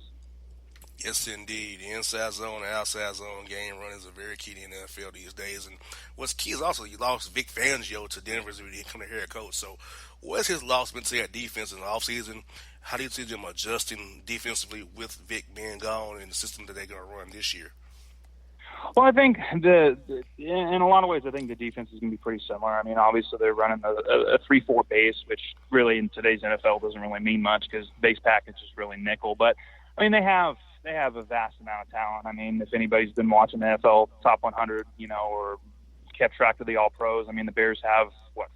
Speaker 1: Yes, indeed. The inside zone and outside zone game runners are very key in the NFL these days. And what's key is also you lost Vic Fangio to Denver as he became the head coach. So what's his loss been to that defense in the offseason? How do you see them adjusting defensively with Vic being gone and the system that they're going to run this year?
Speaker 2: Well, I think in a lot of ways, I think the defense is going to be pretty similar. I mean, obviously they're running a 3-4 base, which really in today's NFL doesn't really mean much because base package is really nickel. But I mean, they have a vast amount of talent. I mean, if anybody's been watching the NFL Top 100, or kept track of the All-Pros, I mean, the Bears have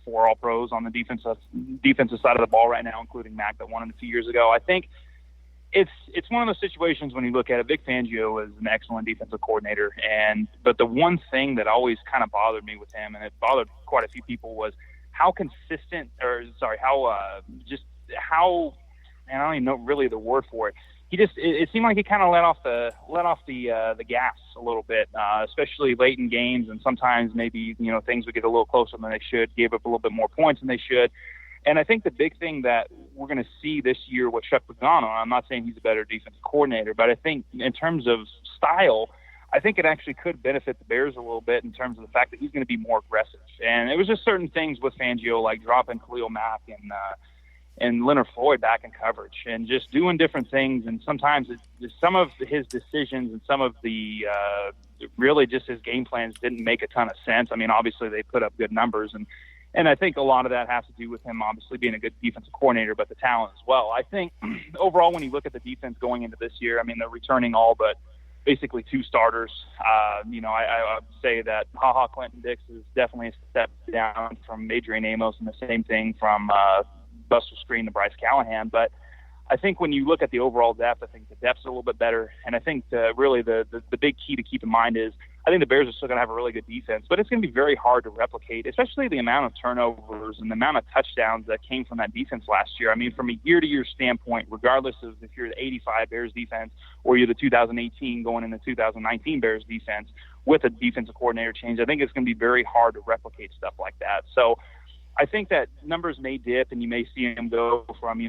Speaker 2: 4 All-Pros on the defensive side of the ball right now, including Mac that won it a few years ago. I think it's one of those situations when you look at it. Vic Fangio is an excellent defensive coordinator, but the one thing that always kind of bothered me with him, and it bothered quite a few people, was how consistent, and I don't even know really the word for it. It seemed like he kind of let off the gas a little bit, especially late in games, and sometimes maybe things would get a little closer than they should, gave up a little bit more points than they should. And I think the big thing that we're going to see this year with Chuck Pagano, I'm not saying he's a better defensive coordinator, but I think in terms of style, I think it actually could benefit the Bears a little bit in terms of the fact that he's going to be more aggressive. And it was just certain things with Fangio, like dropping Khalil Mack and Leonard Floyd back in coverage and just doing different things. And sometimes some of his decisions and some of the really just his game plans didn't make a ton of sense. I mean, obviously they put up good numbers, and I think a lot of that has to do with him obviously being a good defensive coordinator, but the talent as well. I think overall, when you look at the defense going into this year, I mean, they're returning all but basically 2 starters. I would say that HaHa Clinton-Dix is definitely a step down from Adrian Amos, and the same thing from Buster Screen to Bryce Callahan. But I think when you look at the overall depth, I think the depth's a little bit better. And I think really the big key to keep in mind is I think the Bears are still going to have a really good defense, but it's going to be very hard to replicate, especially the amount of turnovers and the amount of touchdowns that came from that defense last year. I mean, from a year-to-year standpoint, regardless of if you're the 85 Bears defense or you're the 2018 going into 2019 Bears defense with a defensive coordinator change, I think it's going to be very hard to replicate stuff like that. So I think that numbers may dip and you may see them go from,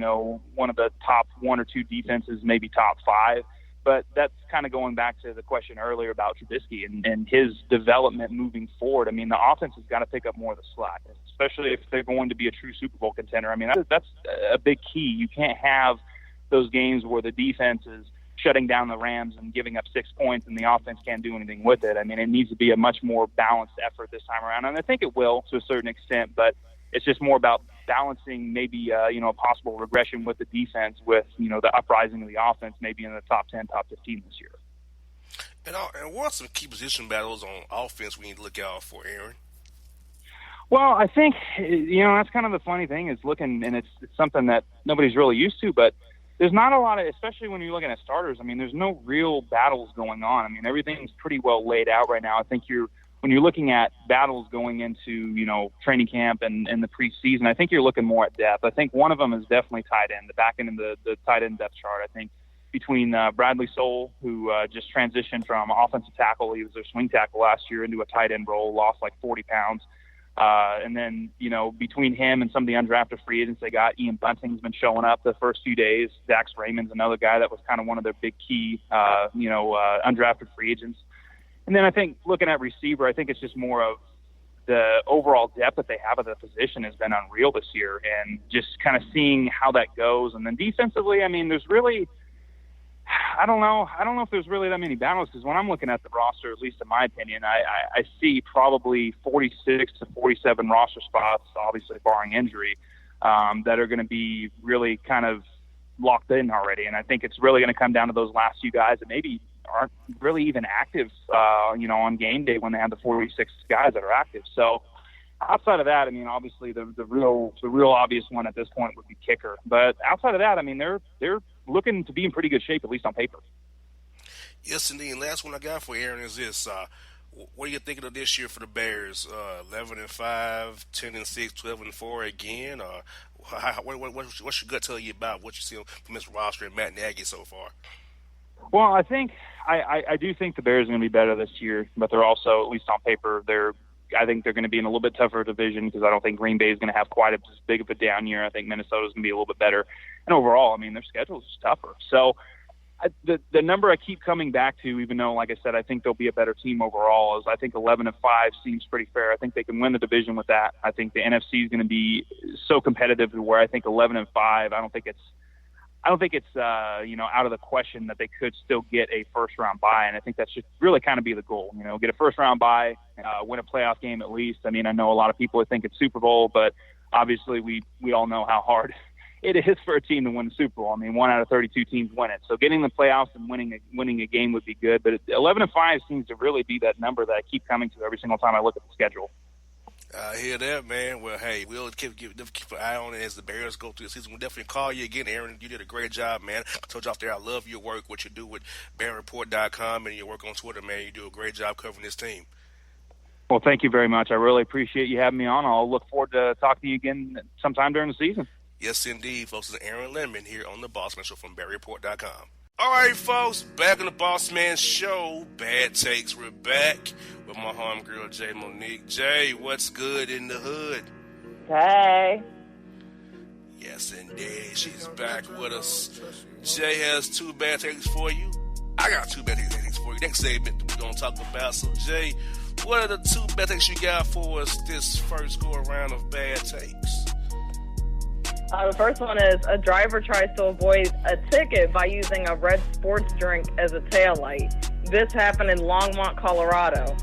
Speaker 2: one of the top 1 or 2 defenses, maybe top 5. But that's kind of going back to the question earlier about Trubisky and his development moving forward. I mean, the offense has got to pick up more of the slack, especially if they're going to be a true Super Bowl contender. I mean, that's a big key. You can't have those games where the defense is shutting down the Rams and giving up 6 points and the offense can't do anything with it. I mean, it needs to be a much more balanced effort this time around. And I think it will to a certain extent, but it's just more about balancing maybe, a possible regression with the defense with, the uprising of the offense maybe in the top 10, top 15 this year.
Speaker 1: And what are some key position battles on offense we need to look out for, Aaron?
Speaker 2: Well, I think, that's kind of the funny thing is looking, and it's something that nobody's really used to, but there's not a lot of, especially when you're looking at starters, I mean, there's no real battles going on. I mean, everything's pretty well laid out right now. I think when you're looking at battles going into, training camp and the preseason, I think you're looking more at depth. I think one of them is definitely tight end, the back end of the tight end depth chart. I think between Bradley Soul, who just transitioned from offensive tackle, he was their swing tackle last year, into a tight end role, lost like 40 pounds. And then, between him and some of the undrafted free agents they got, Ian Bunting's been showing up the first few days. Dax Raymond's another guy that was kind of one of their big key, undrafted free agents. And then I think looking at receiver, I think it's just more of the overall depth that they have at the position has been unreal this year, and just kind of seeing how that goes. And then defensively, I mean, there's really, I don't know if there's really that many battles, because when I'm looking at the roster, at least in my opinion, I see probably 46 to 47 roster spots, obviously barring injury, that are going to be really kind of locked in already. And I think it's really going to come down to those last few guys that maybe aren't really even active, on game day when they have the 46 guys that are active. So outside of that, I mean, obviously the real obvious one at this point would be kicker. But outside of that, I mean, they're looking to be in pretty good shape, at least on paper.
Speaker 1: Yes, indeed. And last one I got for Aaron is this. What are you thinking of this year for the Bears? 11-5, 10-6, 12-4 again? What's your gut tell you about what you see from this roster and Matt Nagy so far?
Speaker 2: Well, I think I do think the Bears are going to be better this year, but they're also, at least on paper, I think they're going to be in a little bit tougher division, because I don't think Green Bay is going to have quite as big of a down year. I think Minnesota's going to be a little bit better. And overall, I mean, their schedule is just tougher. So the number I keep coming back to, even though, like I said, I think they'll be a better team overall, is I think 11-5 seems pretty fair. I think they can win the division with that. I think the NFC is going to be so competitive to where I think 11-5, I don't think it's out of the question that they could still get a first-round bye, and I think that should really kind of be the goal. Get a first-round bye, win a playoff game at least. I mean, I know a lot of people think it's Super Bowl, but obviously we all know how hard it is for a team to win the Super Bowl. I mean, 1 out of 32 teams win it. So getting the playoffs and winning a game would be good, but 11-5 seems to really be that number that I keep coming to every single time I look at the schedule.
Speaker 1: I hear that, man. Well, hey, we'll keep an eye on it as the Bears go through the season. We'll definitely call you again, Aaron. You did a great job, man. I told you off there, I love your work, what you do with BearReport.com and your work on Twitter, man. You do a great job covering this team.
Speaker 2: Well, thank you very much. I really appreciate you having me on. I'll look forward to talking to you again sometime during the season.
Speaker 1: Yes, indeed, folks. It's Aaron Lemon here on the Bossman Show from BearReport.com. All right, folks, back on the Bossman Show. Bad Takes. We're back with my homegirl, Jay Monique. Jay, what's good in the hood?
Speaker 16: Hey.
Speaker 1: Yes, indeed. She's back with us. Jay has 2 bad takes for you. I got 2 bad takes for you. Next segment we're going to talk about. So, Jay, what are the 2 bad takes you got for us this first go-around of bad takes?
Speaker 16: The first one is a driver tries to avoid a ticket by using a red sports drink as a taillight. This happened in Longmont, Colorado.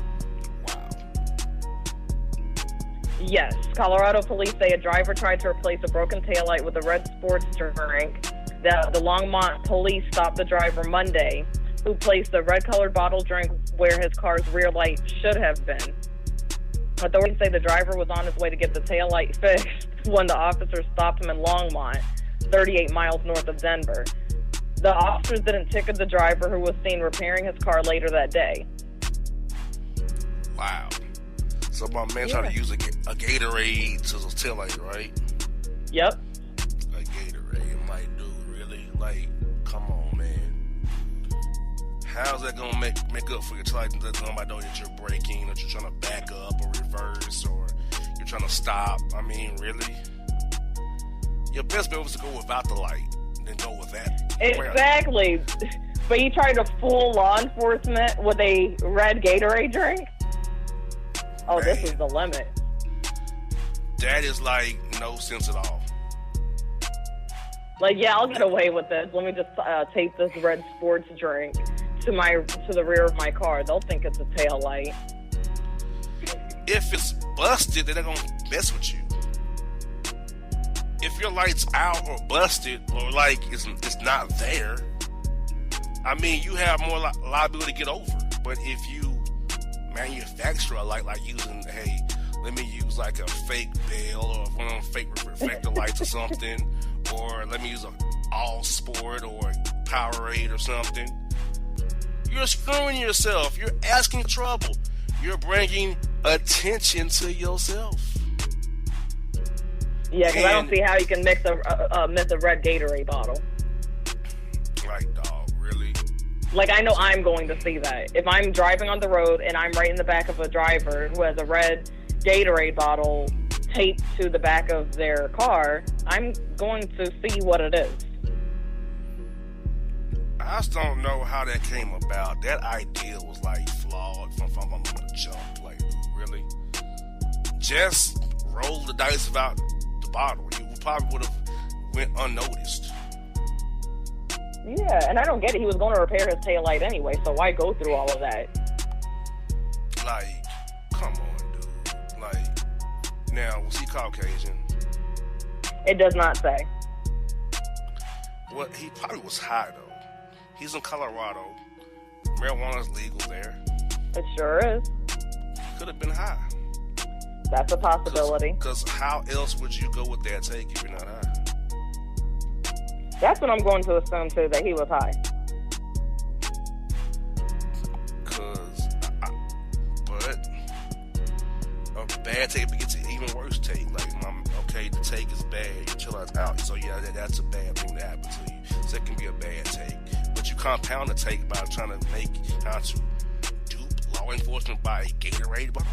Speaker 1: Wow.
Speaker 16: Yes, Colorado police say a driver tried to replace a broken taillight with a red sports drink. The Longmont police stopped the driver Monday, who placed a red-colored bottle drink where his car's rear light should have been. Authorities say the driver was on his way to get the taillight fixed when the officers stopped him in Longmont, 38 miles north of Denver. The officers didn't ticket the driver, who was seen repairing his car later that day.
Speaker 1: Wow. So my man tried to use a Gatorade to the taillight, right?
Speaker 16: Yep.
Speaker 1: A Gatorade, my dude, really? Like, come on, man. How's that gonna make up for your taillight? That's nobody know that you're braking, that you're trying to back up or reverse, or you're trying to stop. I mean, really? Your best bet was to go without the light, then go with that.
Speaker 16: Exactly. But you tried to fool law enforcement with a red Gatorade drink? Oh, man. This is the limit.
Speaker 1: That is like no sense at all.
Speaker 16: Like, yeah, I'll get away with this. Let me just tape this red sports drink to the rear of my car. They'll think it's a tail light.
Speaker 1: If it's busted, then they're gonna mess with you. If your light's out or busted, or like it's not there, I mean, you have more liability to get over. But if you manufacture a light, like using, hey, let me use like a fake Bell or one of them fake reflector lights or something, or let me use an All Sport or Powerade or something, you're screwing yourself. You're asking for trouble. You're bringing attention to yourself.
Speaker 16: Yeah, because I don't see how you can mix a red Gatorade bottle.
Speaker 1: Like, dog, really?
Speaker 16: Like, I know I'm going to see that. If I'm driving on the road and I'm right in the back of a driver who has a red Gatorade bottle taped to the back of their car, I'm going to see what it is.
Speaker 1: I just don't know how that came about. That idea was like flawed from the jump. Like, really? Just roll the dice about the bottle. You probably would have went unnoticed.
Speaker 16: Yeah, and I don't get it. He was going to repair his taillight anyway, so why go through all of that?
Speaker 1: Like, come on, dude. Like, now, was he Caucasian?
Speaker 16: It does not say.
Speaker 1: Well, he probably was high, though. He's in Colorado. Marijuana's legal there.
Speaker 16: It sure is.
Speaker 1: He could have been high.
Speaker 16: That's a possibility.
Speaker 1: Because how else would you go with that take if you're not high?
Speaker 16: That's what I'm going to assume, too, that he was high.
Speaker 1: But a bad take gets an even worse take. Like, okay, the take is bad. Your chill out. So, yeah, that's a bad thing to happen to you. So that can be a bad take. But you compound the take by trying to make how to dupe law enforcement by a Gatorade bottle.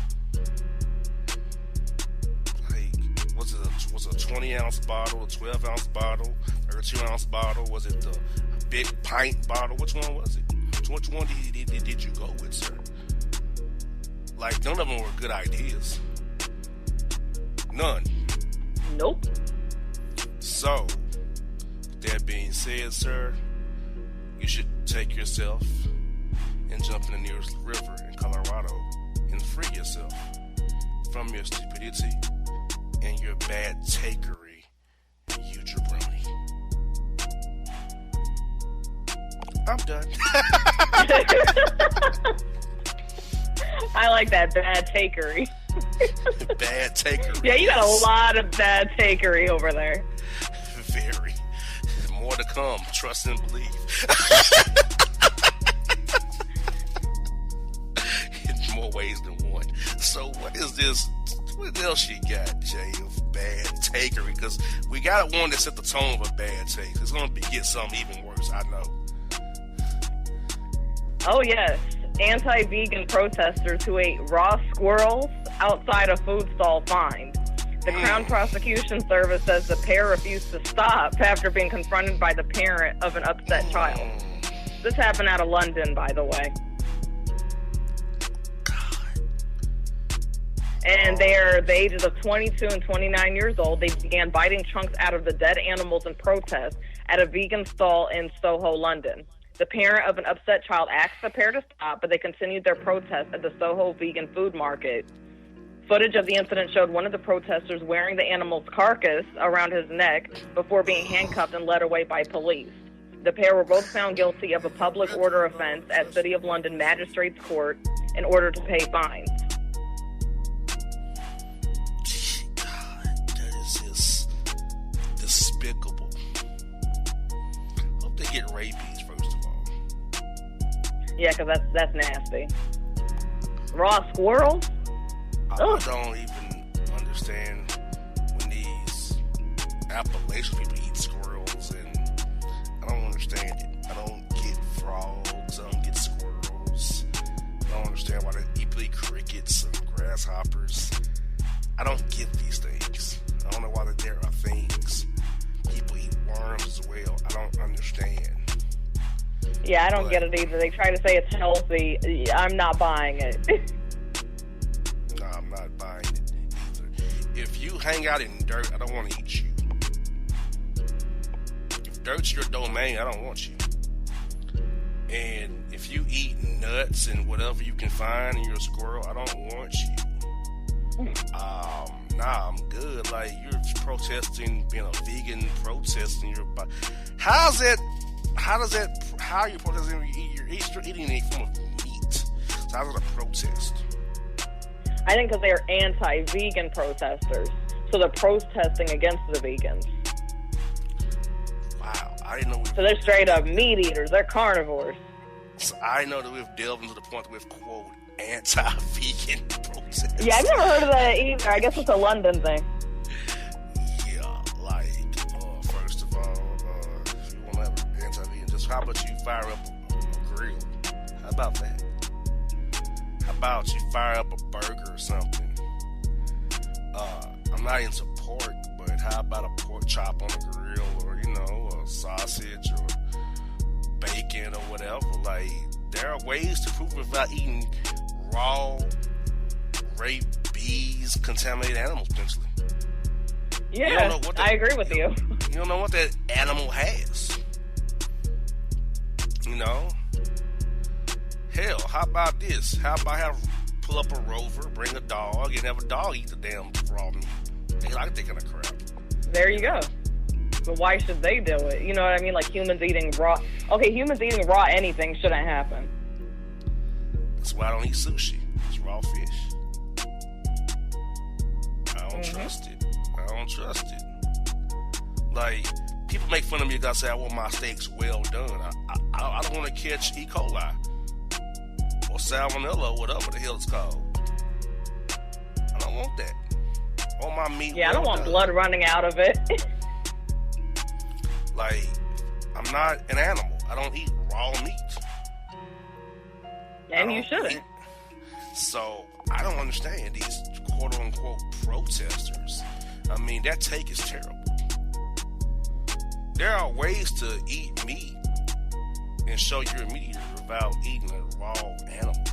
Speaker 1: Like, was it a 20-ounce bottle, a 12-ounce bottle, 32-ounce bottle? Was it the big pint bottle? Which one was it? Which one did you go with, sir? Like, none of them were good ideas. None.
Speaker 16: Nope.
Speaker 1: So, that being said, sir, you should take yourself and jump in the nearest river in Colorado and free yourself from your stupidity and your bad takery, you jabroni. I'm done.
Speaker 16: I like that bad takery.
Speaker 1: Bad takery.
Speaker 16: Yeah, you got a lot of bad takery over there.
Speaker 1: Very. More to come. Trust and believe. In more ways than one. So what is this? What else you got, Jay, of bad takery? Because we got one that set the tone of a bad take. It's going to get something even worse, I know.
Speaker 16: Oh, yes. Anti-vegan protesters who ate raw squirrels outside a food stall fined. The Crown Prosecution Service says the pair refused to stop after being confronted by the parent of an upset child. This happened out of London, by the way. And they're the ages of 22 and 29 years old. They began biting chunks out of the dead animals in protest at a vegan stall in Soho, London. The parent of an upset child asked the pair to stop, but they continued their protest at the Soho vegan food market. Footage of the incident showed one of the protesters wearing the animal's carcass around his neck before being handcuffed and led away by police. The pair were both found guilty of a public order offense at City of London Magistrates Court in order to pay fines.
Speaker 1: That is just despicable. Hope they get rabies, first of all.
Speaker 16: Yeah, because that's nasty. Raw squirrels?
Speaker 1: I don't even understand when these Appalachian people eat squirrels, and I don't understand it. I don't get frogs. I don't get squirrels. I don't understand why they eat crickets and grasshoppers. I don't get these things. I don't know why there are things. People eat worms as well. I don't understand.
Speaker 16: Yeah, I don't get it either. They try to say it's healthy. I'm not buying it.
Speaker 1: No, I'm not buying it either. If you hang out in dirt, I don't want to eat you. If dirt's your domain, I don't want you. And if you eat nuts and whatever you can find in your squirrel, I don't want you. Nah, I'm good. Like, you're protesting, being a vegan, protesting your body. How are you protesting? You're eating a form of meat. So how's it a protest?
Speaker 16: I think because they're anti-vegan protesters. So they're protesting against the vegans.
Speaker 1: Wow, I didn't know.
Speaker 16: So they're straight up meat eaters. They're carnivores.
Speaker 1: So I know that we've delved into the point that we've, quote, anti-vegan protest.
Speaker 16: Yeah, I've never heard of that either. I guess it's a London thing.
Speaker 1: Yeah, like, first of all, if you want to have anti-vegan, just how about you fire up a grill? How about that? How about you fire up a burger or something? I'm not into pork, but how about a pork chop on a grill, or, a sausage, or bacon, like there are ways to prove it without eating raw, rabies, contaminated animals potentially.
Speaker 16: Yeah, I agree with you.
Speaker 1: You don't know what that animal has. You know? Hell, how about this? How about pull up a rover, bring a dog, and have a dog eat the damn raw meat? They like that kind of crap.
Speaker 16: There you go. But why should they do it? You know what I mean? Like humans eating raw. Okay, humans eating raw anything shouldn't happen.
Speaker 1: That's why I don't eat sushi. It's raw fish. I don't trust it. I don't trust it. Like, people make fun of me because I say I want my steaks well done. I don't want to catch E. coli or salmonella or whatever the hell it's called. I don't want that. I want my meat
Speaker 16: I don't want
Speaker 1: done.
Speaker 16: blood running out of it.
Speaker 1: Like, I'm not an animal. I don't eat raw meat.
Speaker 16: And you shouldn't.
Speaker 1: So, I don't understand these quote-unquote protesters. I mean, that take is terrible. There are ways to eat meat and show you're a meat eater without eating a raw animal.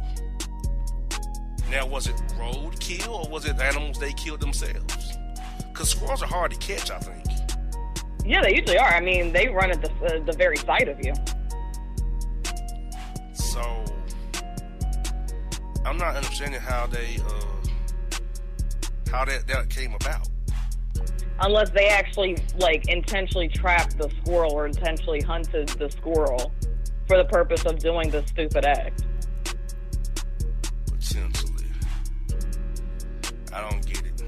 Speaker 1: Now, was it roadkill or was it animals they killed themselves? Because squirrels are hard to catch, I think.
Speaker 16: Yeah, they usually are. I mean, they run at the very sight of you.
Speaker 1: So, I'm not understanding how they how that came about.
Speaker 16: Unless they actually, like, intentionally trapped the squirrel or intentionally hunted the squirrel for the purpose of doing this stupid act.
Speaker 1: Potentially. I don't get it.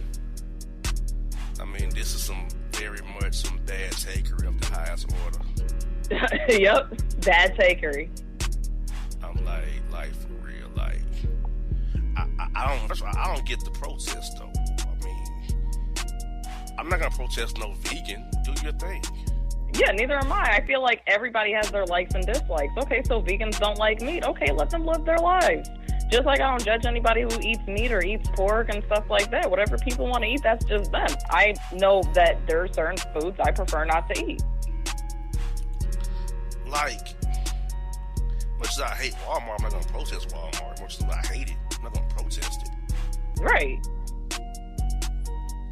Speaker 1: I mean, this is very much some bad takery of the highest order.
Speaker 16: Yep, bad takery.
Speaker 1: I'm like for real, like, I don't get the protest though. I'm not gonna protest no vegan. Do your thing.
Speaker 16: Yeah, neither am I. I feel like everybody has their likes and dislikes. Okay, so vegans don't like meat. Okay, let them live their lives. Just like I don't judge anybody who eats meat or eats pork and stuff like that. Whatever people want to eat, that's just them. I know that there are certain foods I prefer not to eat.
Speaker 1: Like, much as I hate Walmart, I'm not gonna protest Walmart. Much as I hate it, I'm not gonna protest it.
Speaker 16: Right.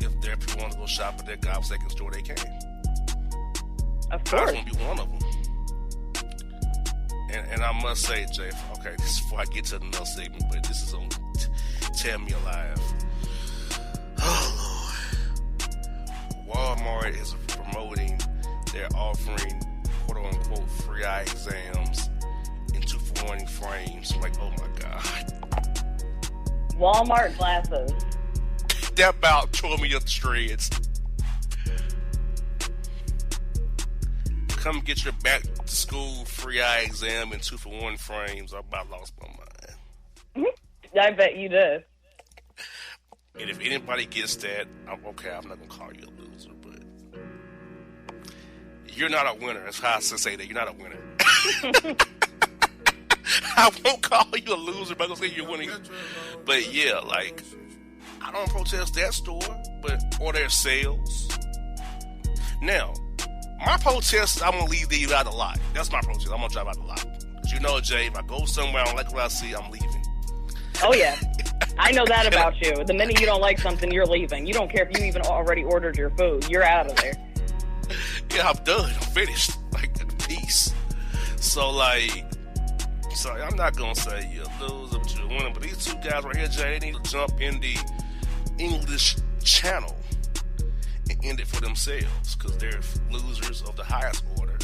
Speaker 1: If there are people who want to go shop at that godforsaken store, they can.
Speaker 16: Of course.
Speaker 1: I was going to be one of them. And I must say, Jay, okay, this is before I get to another segment, but this is on Tell Me Alive. Oh, Lord. Walmart is promoting, they're offering, quote-unquote, free eye exams in 2-for-1 frames. I'm like, oh, my God.
Speaker 16: Walmart glasses.
Speaker 1: That about tore me up the shreds. Come get your back to school free eye exam in 2-for-1 frames. I about lost my mind.
Speaker 16: I bet you did.
Speaker 1: And if anybody gets that, I'm okay. I'm not gonna call you a loser, but you're not a winner. That's how I say that. You're not a winner. I won't call you a loser, but I'm gonna say you're winning. But yeah, like, I don't protest that store, or their sales. Now, my protest is I'm going to leave these out of the lot. That's my protest. I'm going to drive out the lot. Because you know, Jay, if I go somewhere I don't like what I see, I'm leaving.
Speaker 16: Oh, yeah. I know that about you. The minute you don't like something, you're leaving. You don't care if you even already ordered your food. You're out of there.
Speaker 1: Yeah, I'm done. I'm finished. Like, peace. So, sorry, I'm not going to say you're a loser, but you're a winner. But these two guys right here, Jay, they need to jump in the English channel and end it for themselves, because they're losers of the highest order.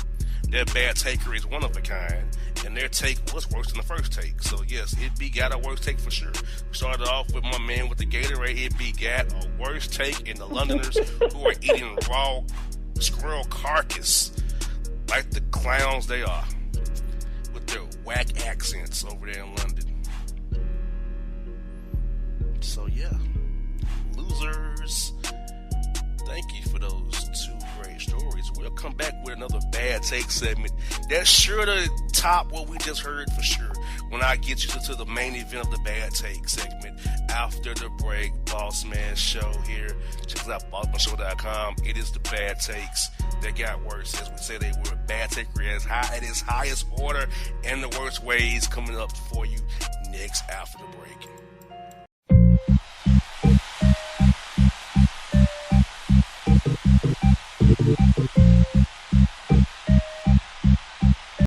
Speaker 1: Their bad takery is one of a kind, and their take was worse than the first take. So yes, it begat a worse take for sure. We started off with my man with the Gatorade. It begat a worse take in the Londoners who are eating raw squirrel carcass like the clowns they are, with their whack accents over there in London. So yeah, losers. Thank you for those two great stories. We'll come back with another bad take segment that's sure to top what we just heard for sure. when I get you to the main event of the Bad Take segment. After the break, Bossman Show here. Check us out, BossmanShow.com. It is the Bad Takes that got worse. As we say, they were Bad Take at its highest order and the worst ways coming up for you next after the break.